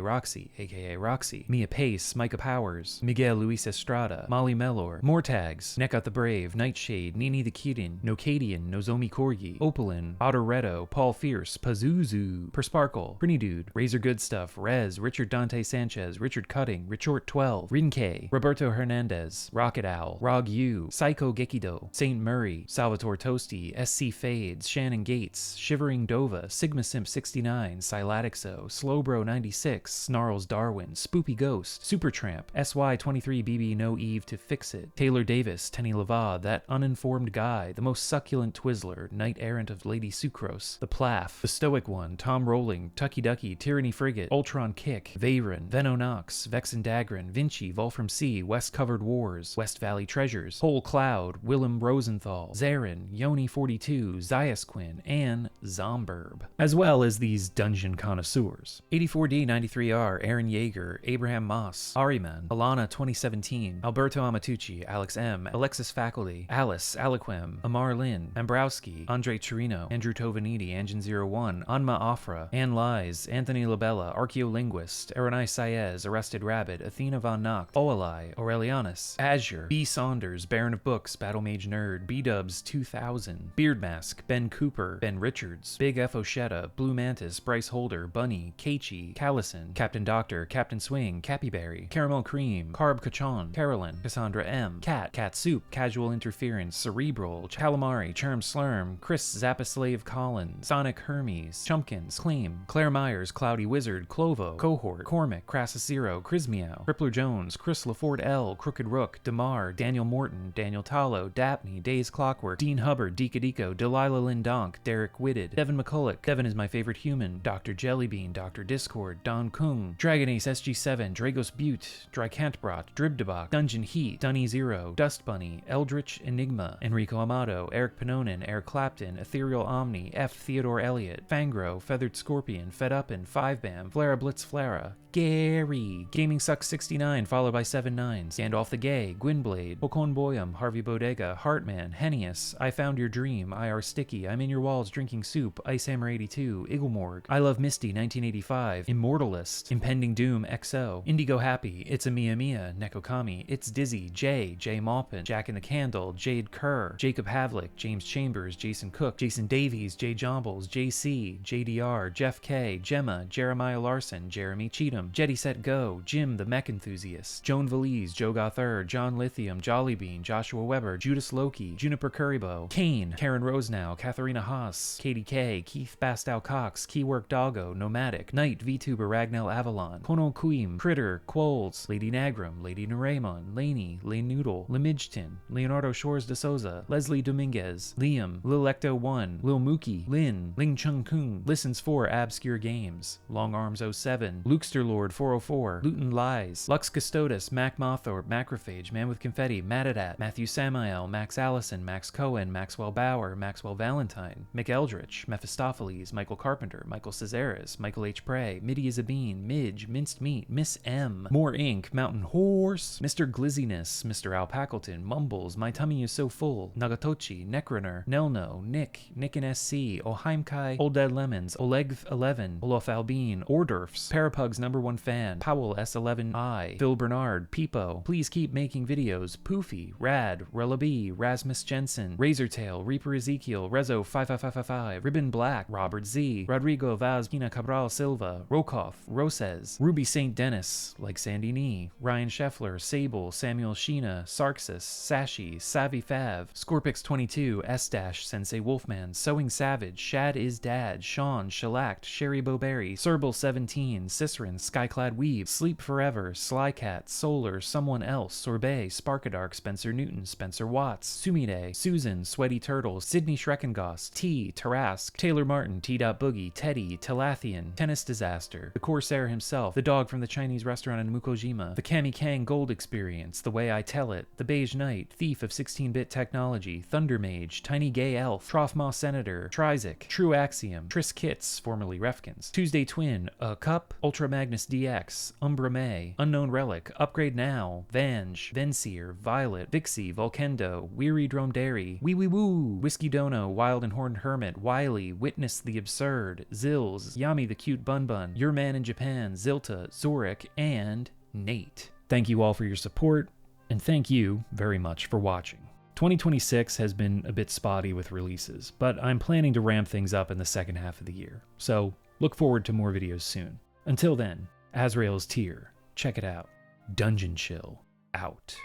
Roxy, Mia Pace, Micah Powers, Miguel Luis Estrada, Molly Mellor, Mortags, Neckout the Brave, Nightshade, Nini the Keaton, Nocadian, Nozomi Corgi, Opalin, Otteretto, Paul Fierce, Pazuzu, Persparkle, Pretty Dude, Razor Good Stuff, Rez, Richard Dante Sanchez, Richard Cutting, Richort 12, Rinke, Roberto Hernandez, Rocket Owl, Rog U, Psycho Gekido, Saint Murray, Salvatore Toasty, SC Fades, Shannon Gates, Shivering Dova, Sigma Simp 69, Silatixo, Slowbro 96, Snarls Darwin, Spoopy Ghost, Supertramp, SY23BB No Eve to Fix It, Taylor Davis, Tenny Lava, That Uninformed Guy, The Most Succulent Twizzler, Knight Errant of Lady Sucrose, The Plath, The Stoic One, Tom Rolling, Tucky Ducky, Tyranny Frigate, Ultron Kick, Veyron, Venonox, Vexen Dagrin, Vinci, Volfram C, West Covered Wars, West Valley Treasures, Whole Cloud, Willem Rosenthal, Zarin, Yoni42, Ziasquin, and Zomberb, as well as these dungeon connoisseurs. 84D93R, Aaron Yeager, Abraham Moss, Ariman, Alana 2017, Alberto Amatucci, Alex M, Alexis Faculty, Alice, Aliquem, Amar Lin, Ambrowski, Andre Torino, Andrew Tovanidi, Angin01, Anma Afra, Ann Lies, Anthony Labella, Archaeolinguist, Aronai Saez, Arrested Rabbit, Athena Von Nacht, Oalai, Aurelianus, Azure, B. Saunders, Baron of Books, Battle Mage Nerd, B-Dubs 2000, Beard Mask, Ben Cooper, Ben Richards, Big F. Oshetta, Blue Mantis, Bryce Holder, Bunny, Keiichi, Callison, Captain Doctor, Captain Swing, Cappyberry, Caramel Cream, Carb Kachon, Carolyn, Cassandra M, Cat Soup, Casual Interference, Cerebral, Calamari, Charm Slurm, Chris Zappaslave Collins, Sonic Hermes, Chumpkins, Claim, Claire Myers, Cloudy Wizard, Clovo, Cohort, Cormac, Crassus Zero, Crismeow, Crippler Jones, Chris LaFord L, Crooked Rook, Damar, Daniel Morton, Daniel Tallow, Dapney, Days Clockwork, Dean Hubbard, Deekadico, Delilah Lynn Donk, Derek Whitted, Devin McCulloch, Devin is my favorite human, Dr. Jellybean, Dr. Discord, Don Kung, Dragon Ace SG7, Dragos Butte, Drykantbrot, Dribdebach, Dungeon Heat, Dunny Zero, Dust Bunny, Eldritch Enigma, Enrico Amato, Eric Panonin, Eric Clapton, Ethereal Omni, F. Theodore Elliott, Fangro, Feathered Scorpion, Fed Up and 5-Bam, Flara Blitz Flara, Gary, Gaming Sucks 69, followed by 79, Gandalf the Gay, Gwynblade, Okon Boyum, Harvey Bodega, Heartman, Hennius, I Found Your Dream, IR Sticky, I'm in Your Walls Drinking Soup, Ice Hammer 82, Igglemorg, I Love Misty 1985, Immortalist, Impending Doom XO, Indigo Happy, It's a Mia, Nekokami, It's Dizzy, Jay Maupin, Jack in the Candle, Jade Kerr, Jacob Havlick, James Chambers, Jason Cook, Jason Davies, Jay Jombles, JC, JDR, Jeff K, Gemma, Jeremiah Larson, Jeremy Cheatham, Jetty Set Go, Jim the Mech Enthusiast, Joan Valise, Joe Gothard, John Lithium, Jollybean, Joshua Weber, Judas Loki, Juniper Currybow, Kane, Karen Rosenow, Katharina Haas, Katie K, Keith Bastow Cox, Keywork Doggo, Nomadic, Knight, VTuber Ragnell Avalon, Kono Queem, Critter, Quoles, Lady Nagram, Lady Naraymon, Laney, Lane Noodle, Lemidgeton, Leonardo Shores de Souza, Leslie Dominguez, Liam, Lil Ecto 1, Lil Mookie, Lin, Ling Chung Kung, Listens for Obscure Games, Long Arms 07, Lukester Lord 404, Luton Lies, Lux Custodes, Mac Mothorpe, Macrophage, Man with Confetti, Matadat, Matthew Samael, Max Allison, Max Cohen, Maxwell Bauer, Maxwell Valentine, Mick Eldritch, Mephistopheles, Michael Carpenter, Michael Cesaris, Michael H. Prey, Middy Zabine, Midge, Minced Meat, Miss M, More Ink, Mountain Horse, Mr. Glizziness, Mr. Alpacleton, Mumbles, My Tummy Is So Full, Nagatochi, Neckrunner, Nelno, Nick and SC, Oheimkai, Old Dead Lemons, Oleg 11, Olof Albine, Ordurfs, Parapugs #1 fan, Man, Powell S11I, Phil Bernard, Peepo, Please Keep Making Videos, Poofy, Rad, Rellaby, Rasmus Jensen, Razortail, Reaper Ezekiel, Rezo 5555, Ribbon Black, Robert Z, Rodrigo Vaz Pina Cabral Silva, Rokoff, Roses, Ruby St. Dennis, like Sandy Nee, Ryan Scheffler, Sable, Samuel Sheena, Sarxus, Sashi, Savvy Fav, Scorpix22, S- Sensei Wolfman, Sewing Savage, Shad is Dad, Sean, Shellacked, Sherry Bowberry, Serble17, Cicerin, Skyclad Weave, Sleep Forever, Slycat, Solar, Someone Else, Sorbet, Sparkadark, Spencer Newton, Spencer Watts, Sumide, Susan, Sweaty Turtle, Sydney Schreckengoss, T, Tarask, Taylor Martin, T. Boogie, Teddy, Telathian, Tennis Disaster, the Corsair himself, the dog from the Chinese restaurant in Mukojima, the Kami Kang Gold Experience, The Way I Tell It, the Beige Knight, Thief of 16-Bit Technology, Thunder Mage, Tiny Gay Elf, Trothmaw Senator, Trizic, True Axiom, Tris Kits, formerly Refkins, Tuesday Twin, A Cup, Ultra Magnus DX, Umbra May, Unknown Relic, Upgrade Now, Vange, Venseer, Violet, Vixie, Volkendo, Weary Dromedary, Wee Wee Woo, Whiskey Dono, Wild and Horned Hermit, Wiley, Witness the Absurd, Zills, Yami the Cute Bun Bun, Your Man in Japan, Zilta, Zorik, and Nate. Thank you all for your support, and thank you very much for watching. 2026 has been a bit spotty with releases, but I'm planning to ramp things up in the second half of the year, so look forward to more videos soon. Until then, Azrael's Tier, check it out. Dungeon Chill, out.